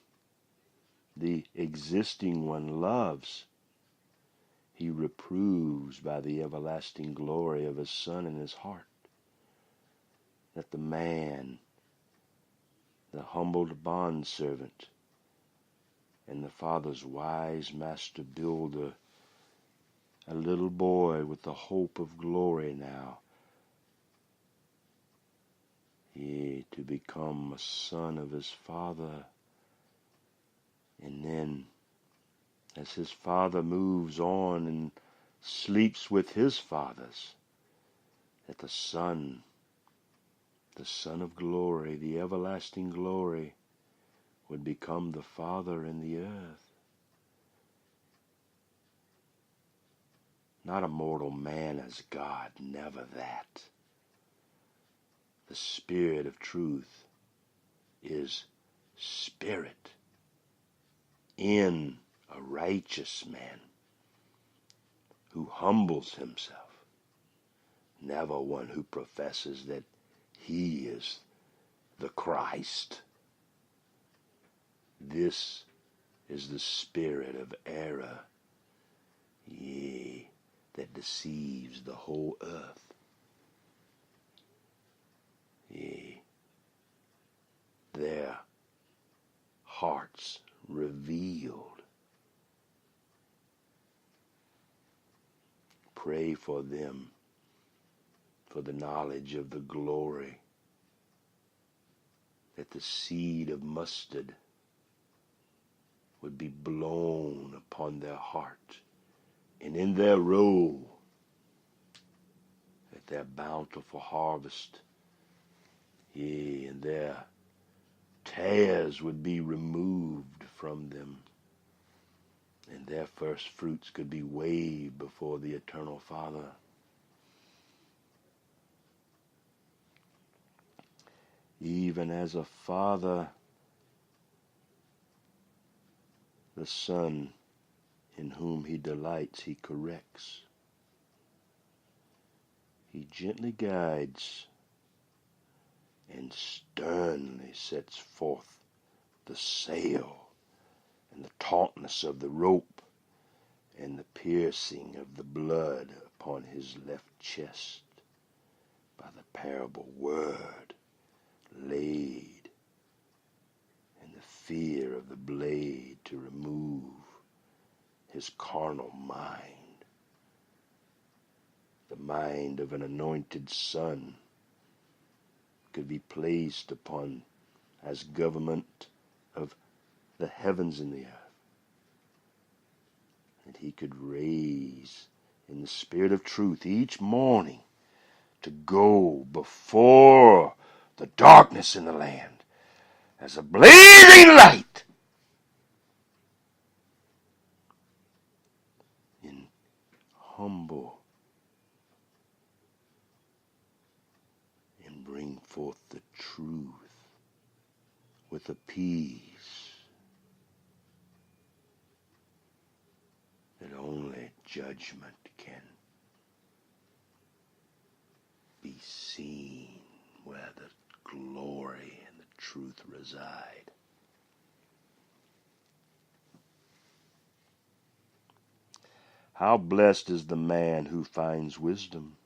the existing one loves, he reproves by the everlasting glory of his Son in his heart, that the man, the humbled bondservant, and the Father's wise master builder, a little boy with the hope of glory now, yea, to become a son of his Father And then, as his father moves on and sleeps with his fathers, that the Son of glory, the everlasting glory, would become the Father in the earth. Not a mortal man as God, never that. The Spirit of truth is spirit in a righteous man who humbles himself, never one who professes that he is the Christ. This is the spirit of error, yea, that deceives the whole earth. Yea, their hearts revealed. Pray for them, for the knowledge of the glory, that the seed of mustard would be blown upon their heart, and in their row, that their bountiful harvest, yea, and their tares would be removed from them, and their first fruits could be waved before the eternal Father. Even as a father, the Son in whom he delights, he corrects. He gently guides and sternly sets forth the sail and the tautness of the rope and the piercing of the blood upon his left chest by the parable word laid, and the fear of the blade to remove his carnal mind, the mind of an anointed son, could be placed upon as government of the heavens and the earth, that he could raise in the spirit of truth each morning to go before the darkness in the land as a blazing light in humble and bring forth the truth with a peace that only judgment can be seen, where the glory and the truth reside. How blessed is the man who finds wisdom,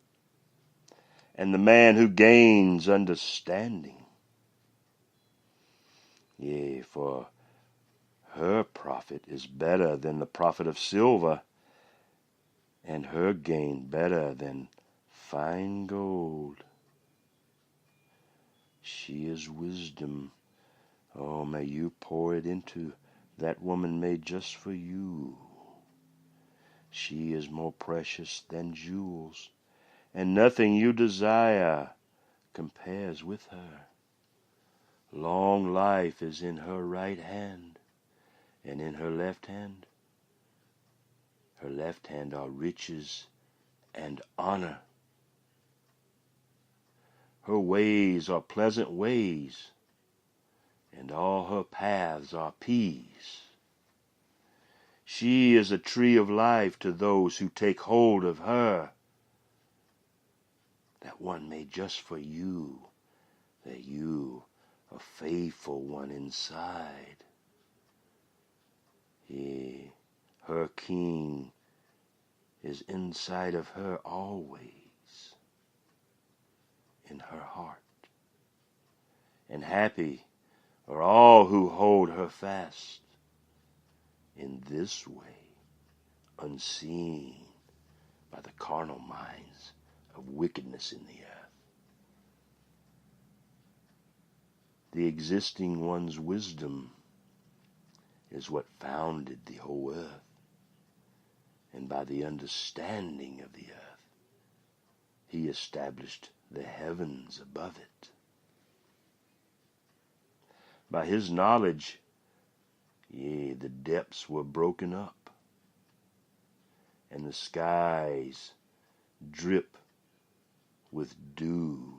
and the man who gains understanding. Yea, for her profit is better than the profit of silver, and her gain better than fine gold. She is wisdom. Oh, may you pour it into that woman made just for you. She is more precious than jewels, and nothing you desire compares with her. Long life is in her right hand, and in her left hand. Her left hand are riches and honor. Her ways are pleasant ways, and all her paths are peace. She is a tree of life to those who take hold of her, that one made just for you, that you, a faithful one inside. Yea, her king is inside of her always, in her heart. And happy are all who hold her fast in this way, unseen by the carnal minds of wickedness in the earth. The existing one's wisdom is what founded the whole earth. And by the understanding of the earth, he established the heavens above it. By his knowledge, yea, the depths were broken up, and the skies drip with dew,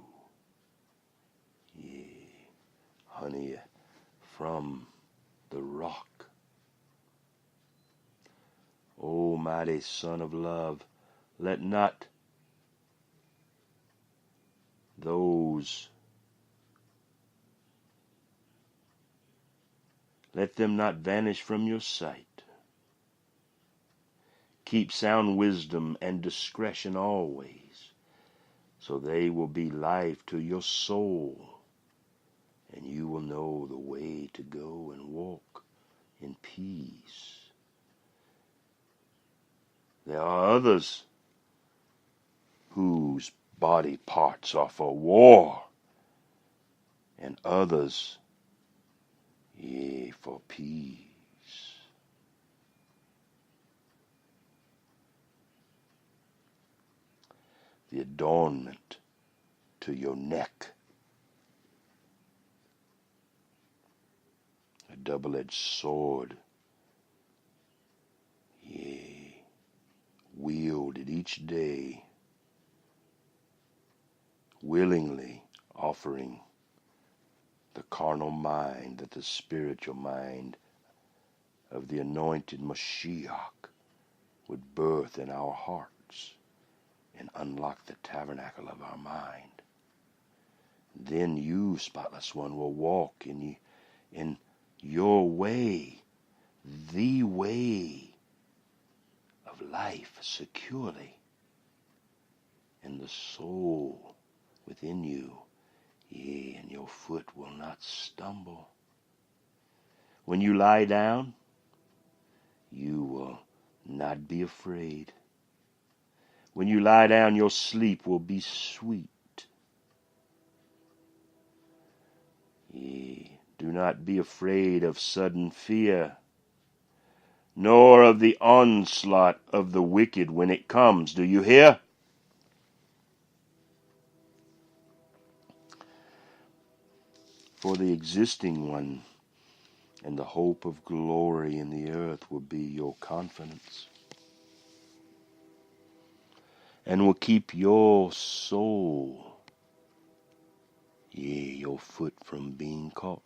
yea, honey from the rock. O mighty Son of Love, let not let them not vanish from your sight. Keep sound wisdom and discretion always, so they will be life to your soul, and you will know the way to go and walk in peace. There are others whose body parts are for war, and others, yea, for peace. The adornment to your neck, a double-edged sword, yea, wielded each day, willingly offering the carnal mind that the spiritual mind of the anointed Mashiach would birth in our hearts and unlock the tabernacle of our mind. Then you, spotless one, will walk in your way, the way of life, securely, and the soul within you, yea, and your foot will not stumble. When you lie down, you will not be afraid. When you lie down, your sleep will be sweet. Yea, do not be afraid of sudden fear, nor of the onslaught of the wicked when it comes. Do you hear? For the existing one and the hope of glory in the earth will be your confidence, and will keep your soul, yea, your foot from being caught.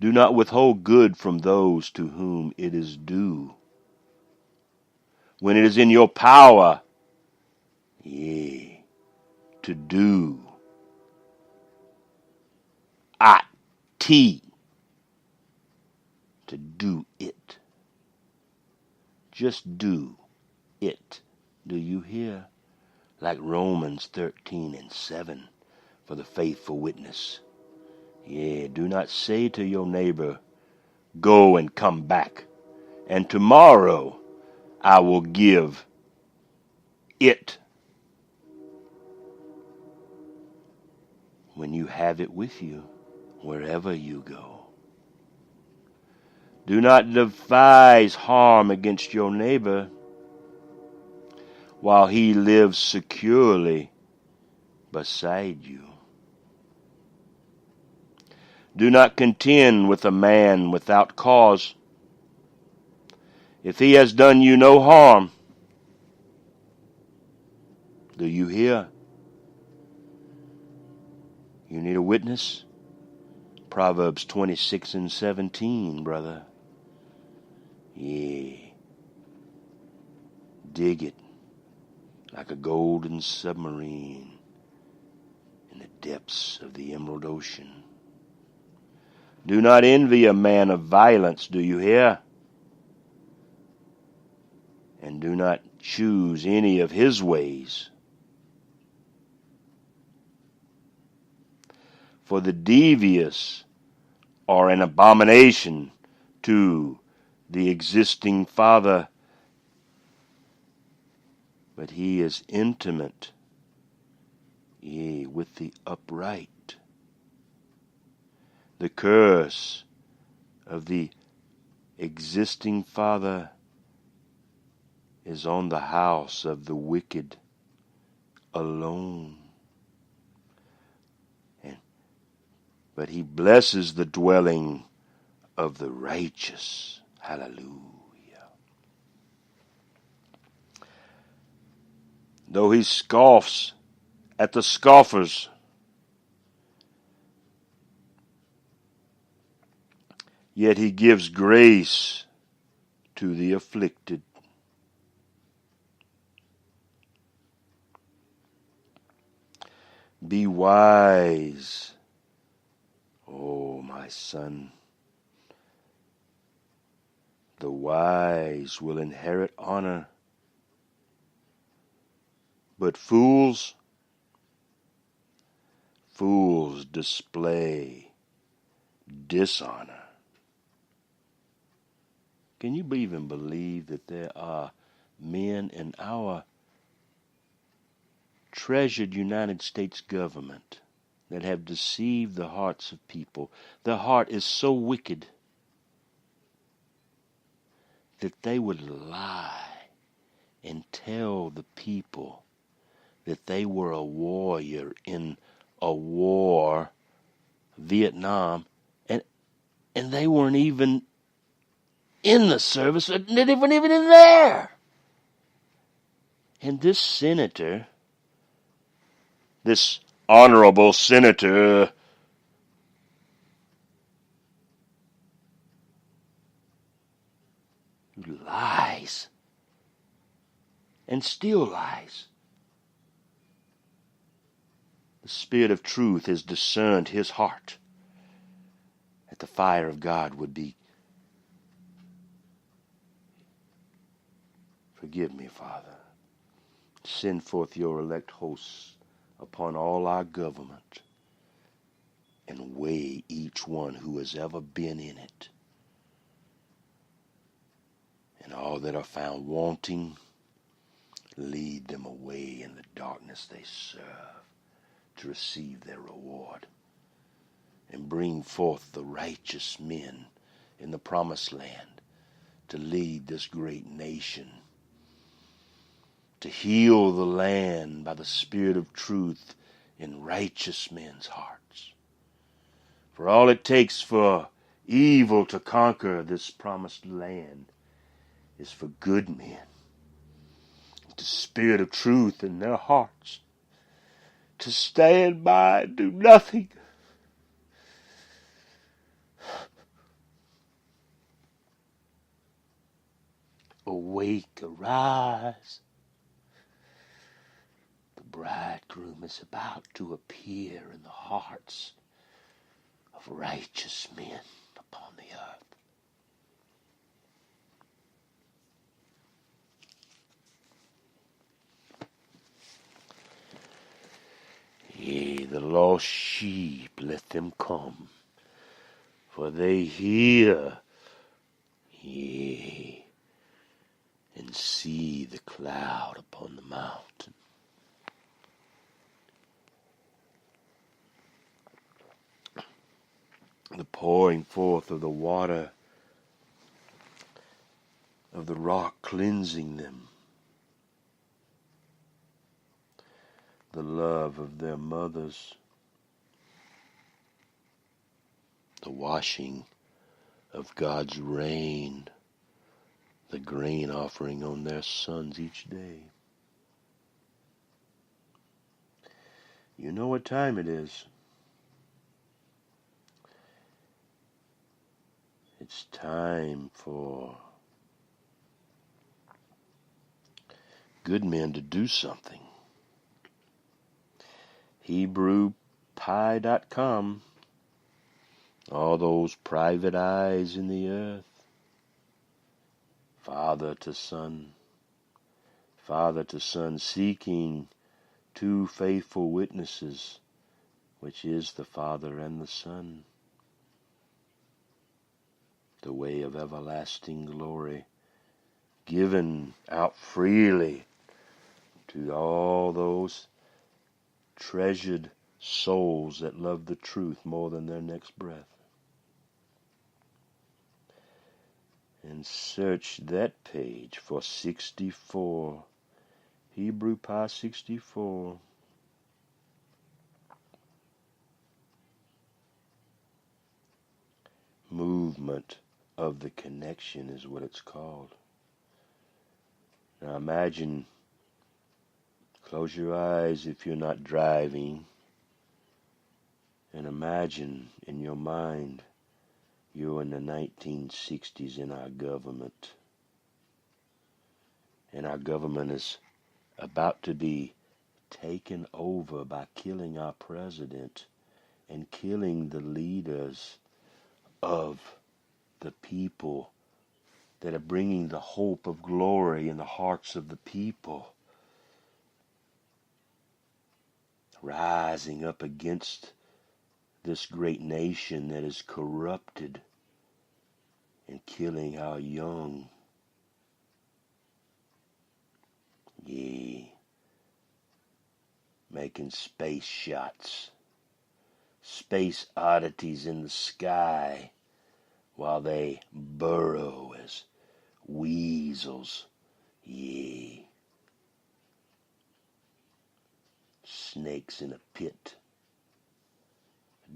Do not withhold good from those to whom it is due, when it is in your power, yea, to do to do it. Just do it. Do you hear? Like Romans 13:7 for the faithful witness. Yea, do not say to your neighbor, go and come back, and tomorrow I will give it, when you have it with you wherever you go. Do not devise harm against your neighbor while he lives securely beside you. Do not contend with a man without cause, if he has done you no harm. Do you hear? You need a witness? Proverbs 26:17, brother. Yeah. Dig it like a golden submarine in the depths of the emerald ocean. Do not envy a man of violence, do you hear? And do not choose any of his ways. For the devious are an abomination to the existing Father, but he is intimate, yea, with the upright. The curse of the existing Father is on the house of the wicked alone. But he blesses the dwelling of the righteous. Hallelujah. Though he scoffs at the scoffers, yet he gives grace to the afflicted. Be wise, O my son. The wise will inherit honor, but fools display dishonor. Can you even believe that there are men in our treasured United States government that have deceived the hearts of people? Their heart is so wicked that they would lie and tell the people that they were a warrior in a war, Vietnam, and they weren't even in the service, they weren't even in there. And this senator, this honorable senator, who lies and still lies. The Spirit of truth has discerned his heart, that the fire of God would be. Forgive me, Father. Send forth your elect hosts upon all our government and weigh each one who has ever been in it. And all that are found wanting, lead them away in the darkness they serve to receive their reward. And bring forth the righteous men in the promised land to lead this great nation, to heal the land by the Spirit of truth in righteous men's hearts. For all it takes for evil to conquer this promised land is for good men, the Spirit of truth in their hearts, to stand by and do nothing. Awake, arise. The bridegroom is about to appear in the hearts of righteous men upon the earth. Yea, the lost sheep, let them come, for they hear, yea, and see the cloud upon the mountain. The pouring forth of the water of the rock, cleansing them. The love of their mothers. The washing of God's rain. The grain offering on their sons each day. You know what time it is. It's time for good men to do something. HebrewPie.com. All those private eyes in the earth. Father to son, seeking two faithful witnesses, which is the Father and the Son. The way of everlasting glory, given out freely to all those treasured souls that love the truth more than their next breath. and search that page for 64. Hebrew Pi 64. Movement of the connection is what it's called. Now imagine, close your eyes if you're not driving, and imagine in your mind you're in the 1960s in our government. And our government is about to be taken over by killing our president and killing the leaders of the people that are bringing the hope of glory in the hearts of the people, rising up against this great nation that is corrupted and killing our young. Making space shots, space oddities in the sky while they burrow as weasels. Snakes in a pit,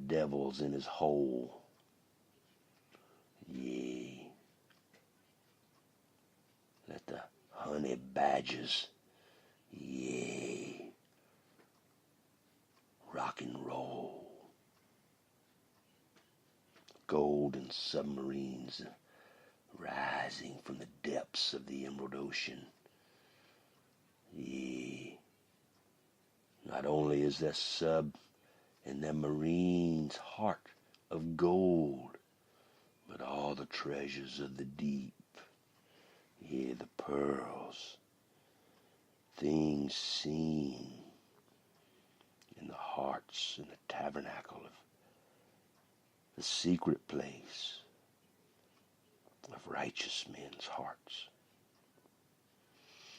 devils in his hole. Let the honey badgers, rock and roll. Golden submarines rising from the depths of the Emerald Ocean. Not only is that sub and that marine's heart of gold, but all the treasures of the deep. The pearls, things seen in the hearts in the tabernacle of the secret place of righteous men's hearts.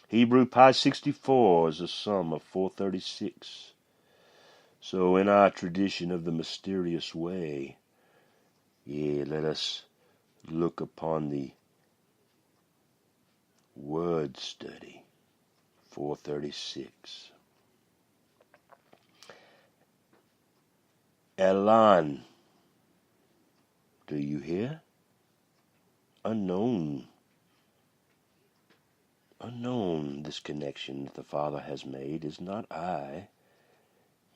Hebrew Pi 64 is a sum of 436. So in our tradition of the mysterious way, let us look upon the word study. 436. Elan. Do you hear? Unknown, this connection that the Father has made is not I,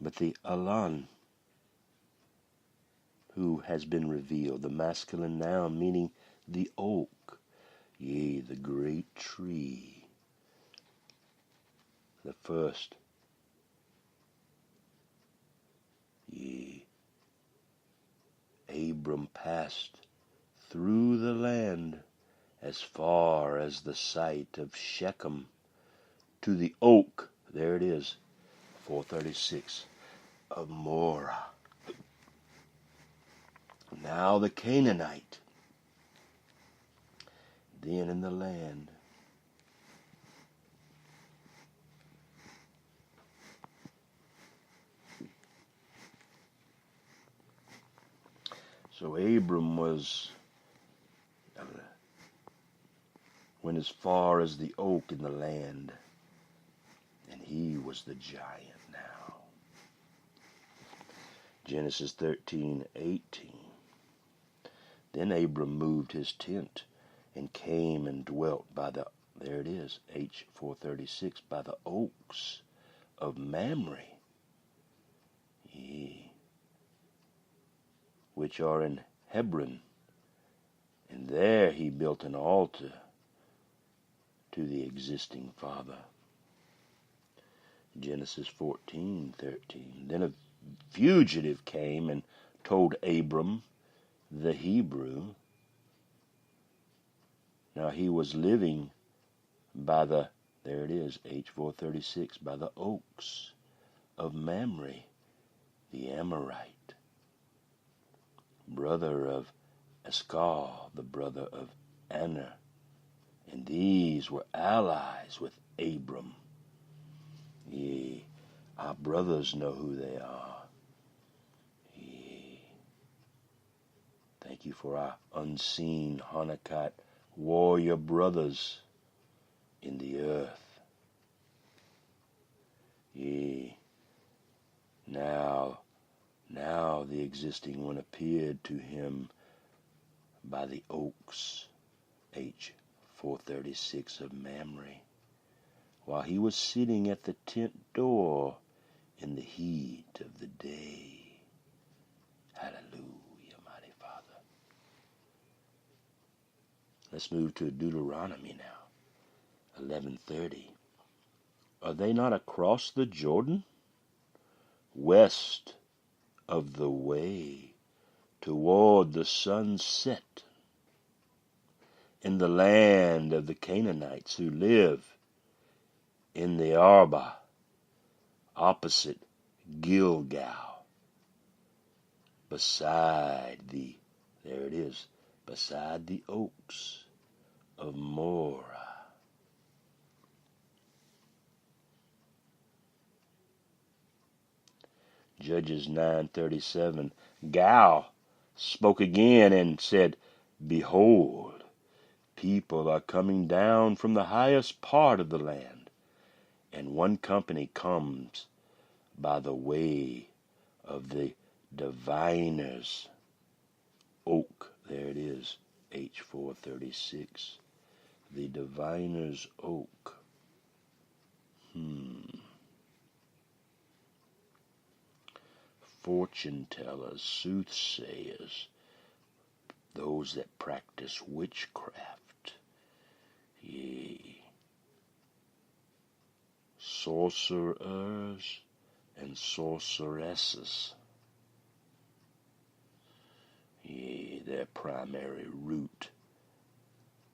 but the Elan who has been revealed, the masculine noun meaning the oak, the great tree, the first, Abram passed through the land as far as the site of Shechem to the oak, there it is, 436, of Morah. Now the Canaanite, then in the land. So Abram went as far as the oak in the land, and he was the giant now. Genesis 13:18. Then Abram moved his tent and came and dwelt by the, there it is, H436, by the oaks of Mamre, which are in Hebron, and there he built an altar to the existing Father. Genesis 14:13. Then a fugitive came and told Abram, the Hebrew. Now he was living by the, there it is, H436, by the oaks of Mamre, the Amorite, brother of Eshcol, the brother of Aner. And these were allies with Abram. Our brothers know who they are. Thank you for our unseen Hanukkah warrior brothers in the earth. Yea, now the existing one appeared to him by the oaks, H. 436 of Mamre, while he was sitting at the tent door in the heat of the day. Hallelujah, mighty Father. Let's move to Deuteronomy now, 11:30. Are they not across the Jordan, west of the way, toward the sunset, in the land of the Canaanites who live in the Arba, opposite Gilgal, beside the oaks of Morah. Judges 9:37. Gal spoke again and said, Behold, people are coming down from the highest part of the land, and one company comes by the way of the diviner's oak. There it is, H. 436. The diviner's oak. Fortune tellers, soothsayers, those that practice witchcraft, yea, sorcerers and sorceresses, yea, their primary root,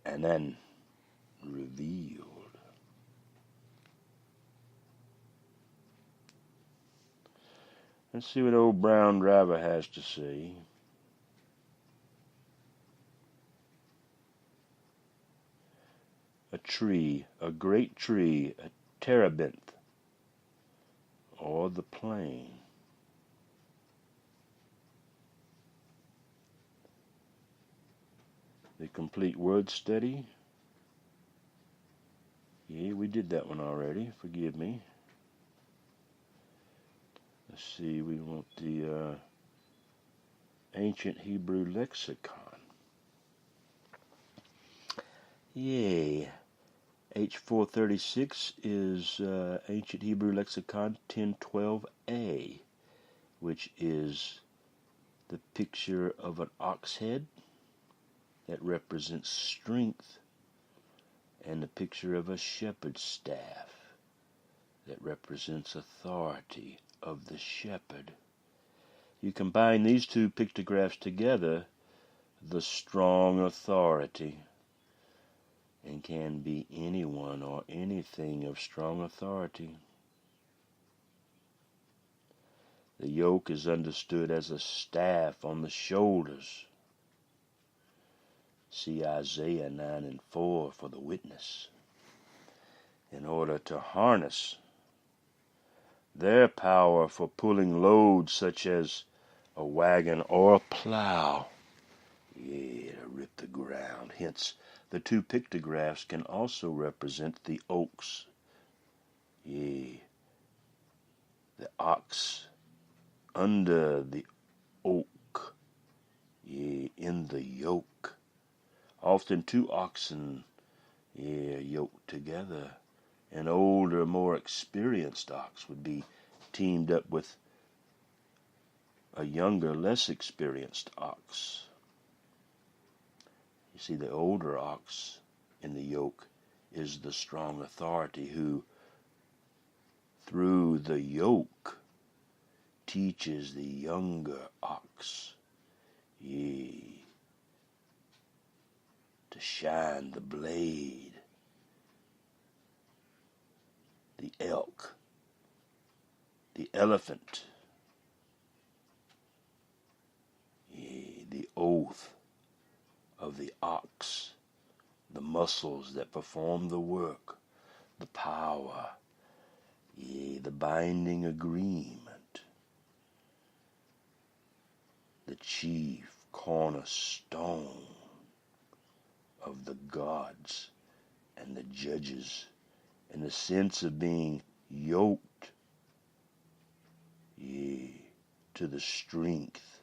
and then revealed. Let's see what old Brown Driver has to say. A tree, a great tree, a terebinth, or the plain. The complete word study. Yeah, we did that one already. Forgive me. Let's see, we want the ancient Hebrew lexicon. Yay. H436 is ancient Hebrew lexicon 1012a, which is the picture of an ox head that represents strength, and the picture of a shepherd's staff that represents authority of the shepherd. You combine these two pictographs together, the strong authority, and can be anyone or anything of strong authority. The yoke is understood as a staff on the shoulders. See Isaiah 9:4 for the witness. In order to harness their power for pulling loads such as a wagon or a plow, yeah, to rip the ground. Hence, the two pictographs can also represent the oaks, yea, the ox under the oak, yea, in the yoke. Often two oxen, yea, yoked together. An older, more experienced ox would be teamed up with a younger, less experienced ox. You see, the older ox in the yoke is the strong authority who, through the yoke, teaches the younger ox, yea, to shine the blade. The elk, the elephant, yea, the oath of the ox, the muscles that perform the work, the power, yea, the binding agreement, the chief cornerstone of the gods and the judges, and the sense of being yoked, yea, to the strength,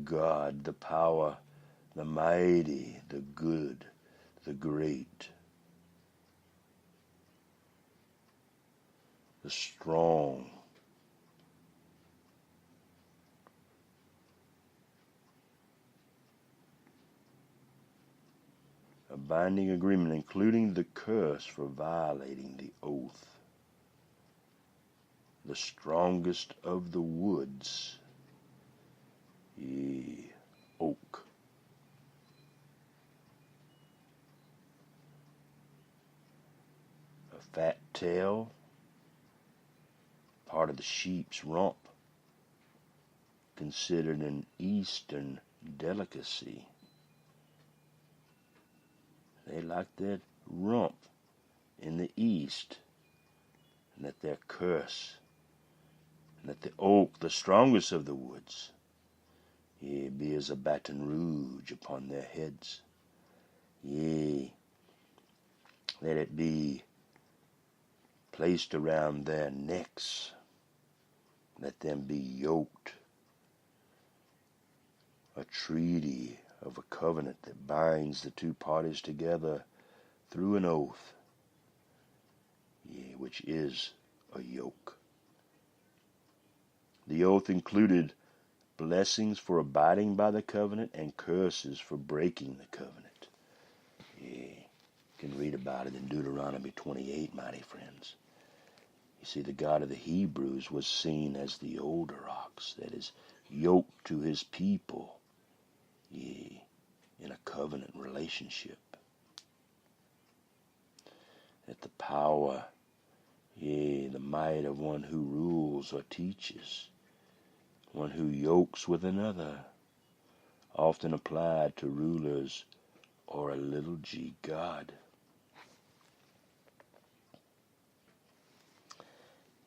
God, the power, the mighty, the good, the great, the strong, a binding agreement including the curse for violating the oath, the strongest of the woods, yea, oak, a fat tail, part of the sheep's rump, considered an Eastern delicacy. They like that rump in the East, and that their curse, and that the oak, the strongest of the woods, yea, be as a baton rouge upon their heads. Yea, let it be placed around their necks. Let them be yoked. A treaty of a covenant that binds the two parties together through an oath, yea, which is a yoke. The oath included blessings for abiding by the covenant and curses for breaking the covenant. Yea, you can read about it in Deuteronomy 28, mighty friends. You see, the God of the Hebrews was seen as the older ox that is yoked to his people, yea, in a covenant relationship. That the power, yea, the might of one who rules or teaches, one who yokes with another, often applied to rulers or a little g God.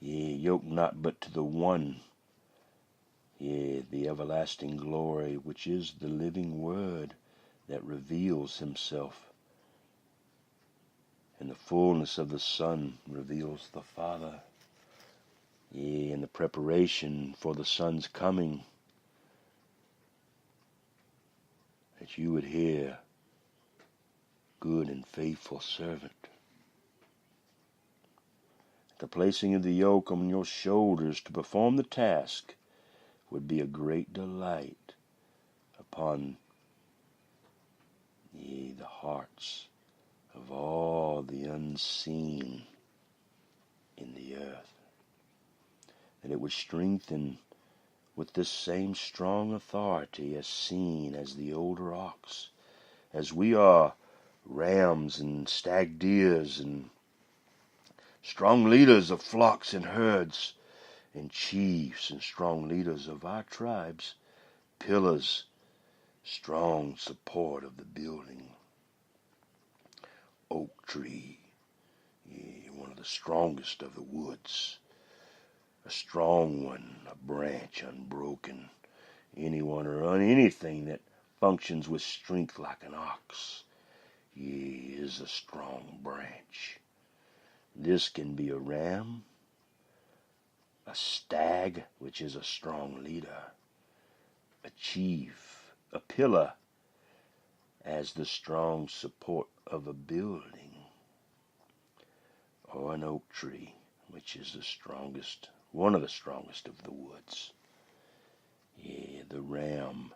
Yea, yoke not but to the one, yea, the everlasting glory, which is the living word that reveals himself, and the fullness of the Son reveals the Father. Yea, in the preparation for the Son's coming, that you would hear, good and faithful servant. The placing of the yoke on your shoulders to perform the task would be a great delight upon, yea, the hearts of all the unseen in the earth. That it would strengthen with this same strong authority as seen as the older ox, as we are rams and stag deers and strong leaders of flocks and herds, and chiefs and strong leaders of our tribes, pillars, strong support of the building. Oak tree, yea, one of the strongest of the woods, a strong one, a branch unbroken. Anyone or anything that functions with strength like an ox, yea, is a strong branch. This can be a ram, a stag, which is a strong leader, a chief, a pillar, as the strong support of a building, or an oak tree, which is the strongest, one of the strongest of the woods. Yea, the ram,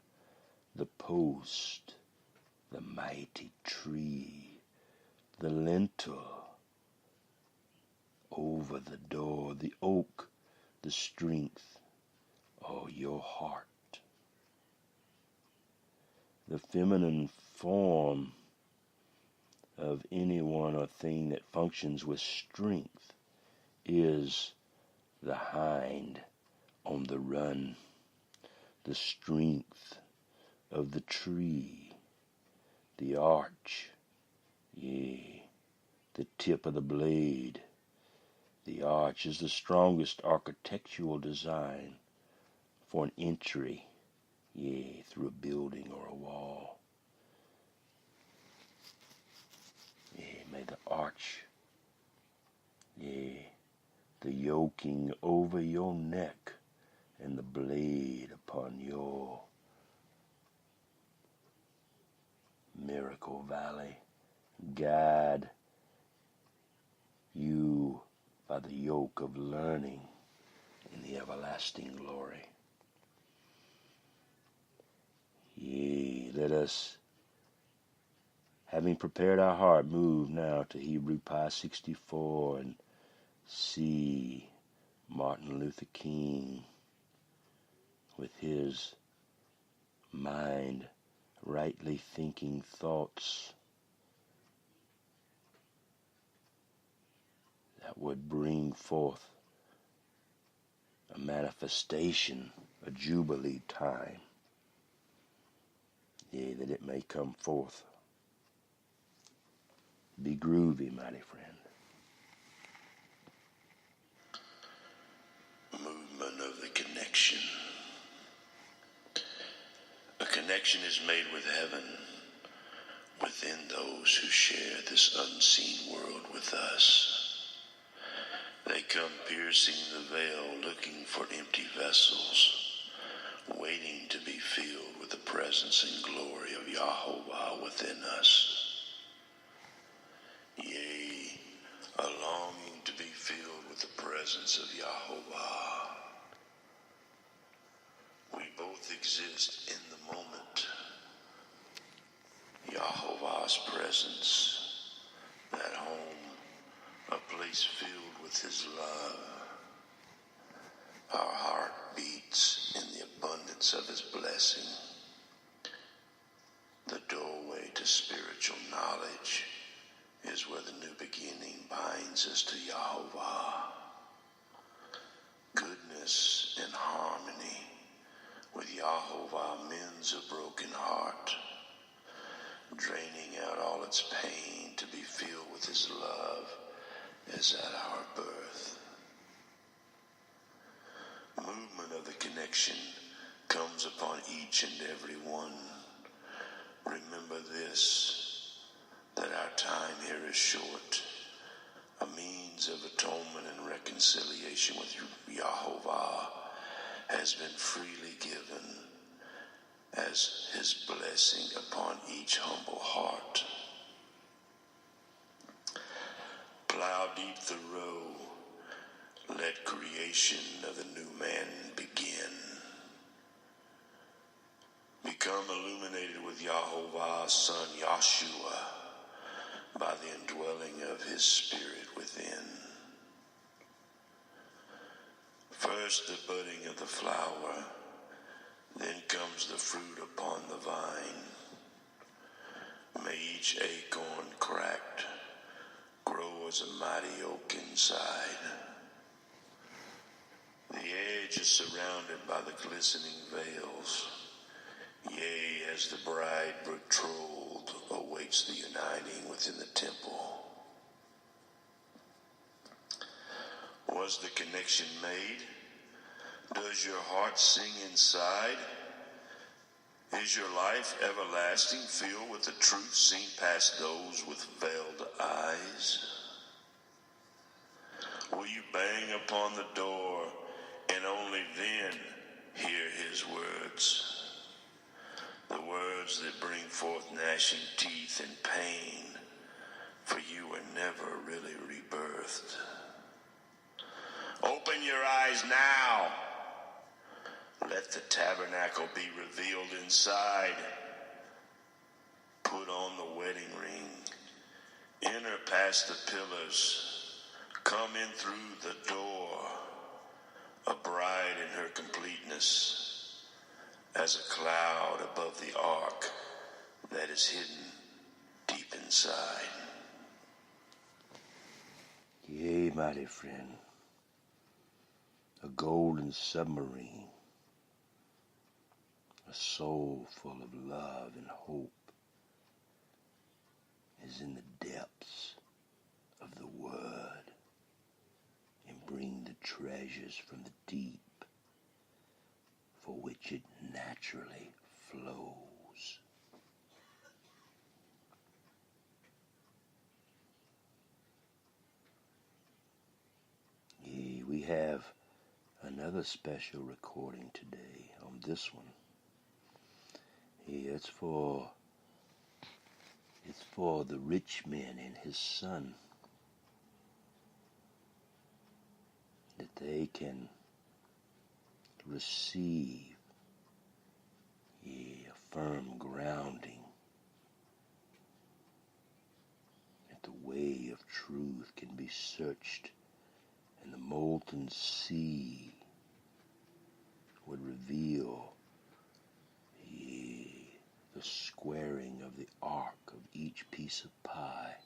the post, the mighty tree, the lintel over the door, the oak, the strength, oh, your heart. The feminine form of anyone or thing that functions with strength is the hind on the run, the strength of the tree, the arch, yea, the tip of the blade. The arch is the strongest architectural design for an entry, yea, through a building or a wall. may the arch, yea, the yoking over your neck and the blade upon your miracle valley guide you by the yoke of learning in the everlasting glory. Yea, let us, having prepared our heart, move now to Hebrew Pi 64 and see Martin Luther King with his mind rightly thinking thoughts that would bring forth a manifestation, a jubilee time. Yea, that it may come forth. Be groovy, mighty friend. Movement of the connection. A connection is made with heaven within those who share this unseen world with us. They come piercing the veil, looking for empty vessels, waiting to be filled with the presence and glory of Yahovah within us. Yea, a longing to be filled with the presence of Yahovah. We both exist in the moment. Yahovah's presence, that home, a place filled with his love. Our heart beats in the abundance of his blessing. The doorway to spiritual knowledge is where the new beginning binds us to Yahovah. Goodness and harmony with Yahovah mends a broken heart, draining out all its pain to be filled with his love as at our birth. Movement of the connection comes upon each and every one. Remember this, that our time here is short. A means of atonement and reconciliation with Yahovah has been freely given as his blessing upon each humble heart. Plow deep the row, let creation of the new man begin. Become illuminated with Yahovah's son Yahshua by the indwelling of his spirit within. First the budding of the flower, then comes the fruit upon the vine. May each acorn cracked grow as a mighty oak inside. The edge is surrounded by the glistening veils. Yea, as the bride betrothed awaits the uniting within the temple. Was the connection made? Does your heart sing inside? Is your life everlasting, filled with the truth seen past those with veiled eyes? Will you bang upon the door and only then hear his words? The words that bring forth gnashing teeth and pain, for you were never really rebirthed. Open your eyes now. Let the tabernacle be revealed inside. Put on the wedding ring. Enter past the pillars. Come in through the door. A bride in her completeness, as a cloud above the ark that is hidden deep inside. Yea, mighty friend, a golden submarine, a soul full of love and hope is in the depths of the word, and bring the treasures from the deep, for which it naturally flows. have another special recording today on this one. Yeah, it's for the rich man and his son, that they can receive a firm grounding, that the way of truth can be searched, and the molten sea would reveal the squaring of the arc of each piece of pie.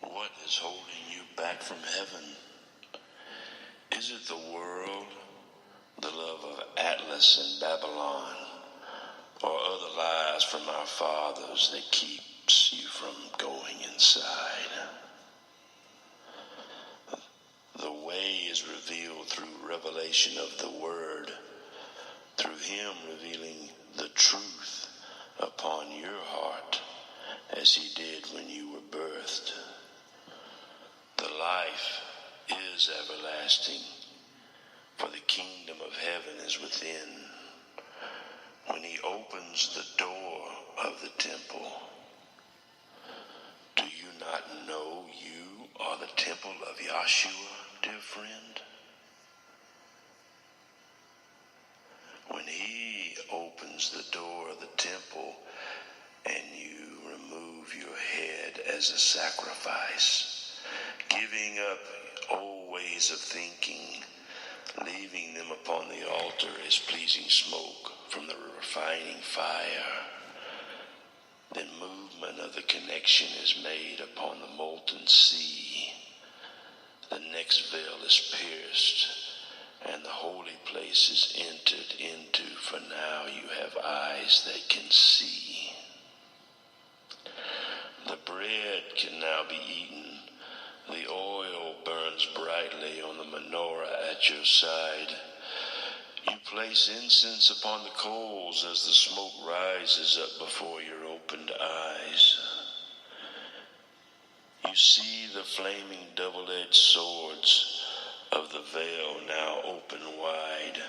What is holding you back from heaven? Is it the world, the love of Atlas and Babylon, or other lies from our fathers that keeps you from going inside? The way is revealed through revelation of the Word, through Him revealing the truth upon your heart, as He did when you were birthed. The life is everlasting, for the kingdom of heaven is within. When He opens the door of the temple, do you not know you are the temple of Yahshua, dear friend? When He opens the door of the temple and you remove your head as a sacrifice, giving up old ways of thinking, leaving them upon the altar as pleasing smoke from the refining fire, then movement of the connection is made upon the molten sea. The next veil is pierced, and the holy place is entered into, for now you have eyes that can see. The bread can now be eaten. The oil burns brightly on the menorah at your side. You place incense upon the coals as the smoke rises up before your opened eyes. You see the flaming double-edged swords of the veil now open wide,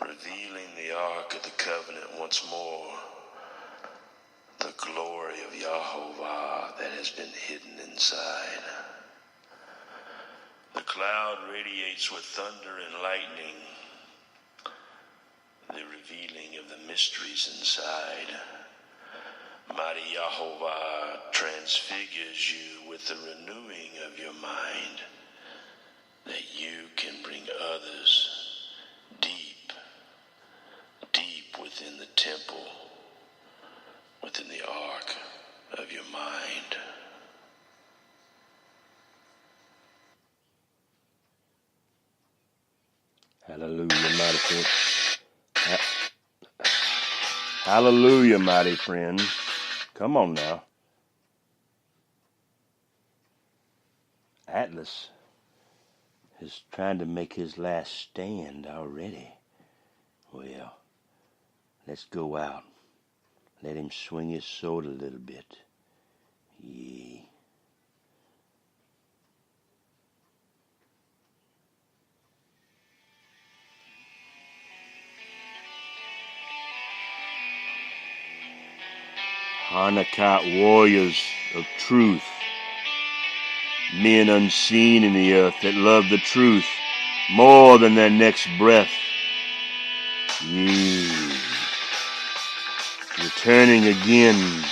revealing the Ark of the Covenant once more, the glory of Yahovah that has been hidden inside. The cloud radiates with thunder and lightning, the revealing of the mysteries inside. Mighty Yahovah transfigures you with the renewing of your mind, that you can bring others deep, deep within the temple, within the ark of your mind. Hallelujah, mighty friend. Hallelujah, mighty friend. Come on now. Atlas is trying to make his last stand already. Well, let's go out. Let him swing his sword a little bit. Yeah. Hanukkah warriors of truth, men unseen in the earth that love the truth more than their next breath. Yeah. Returning again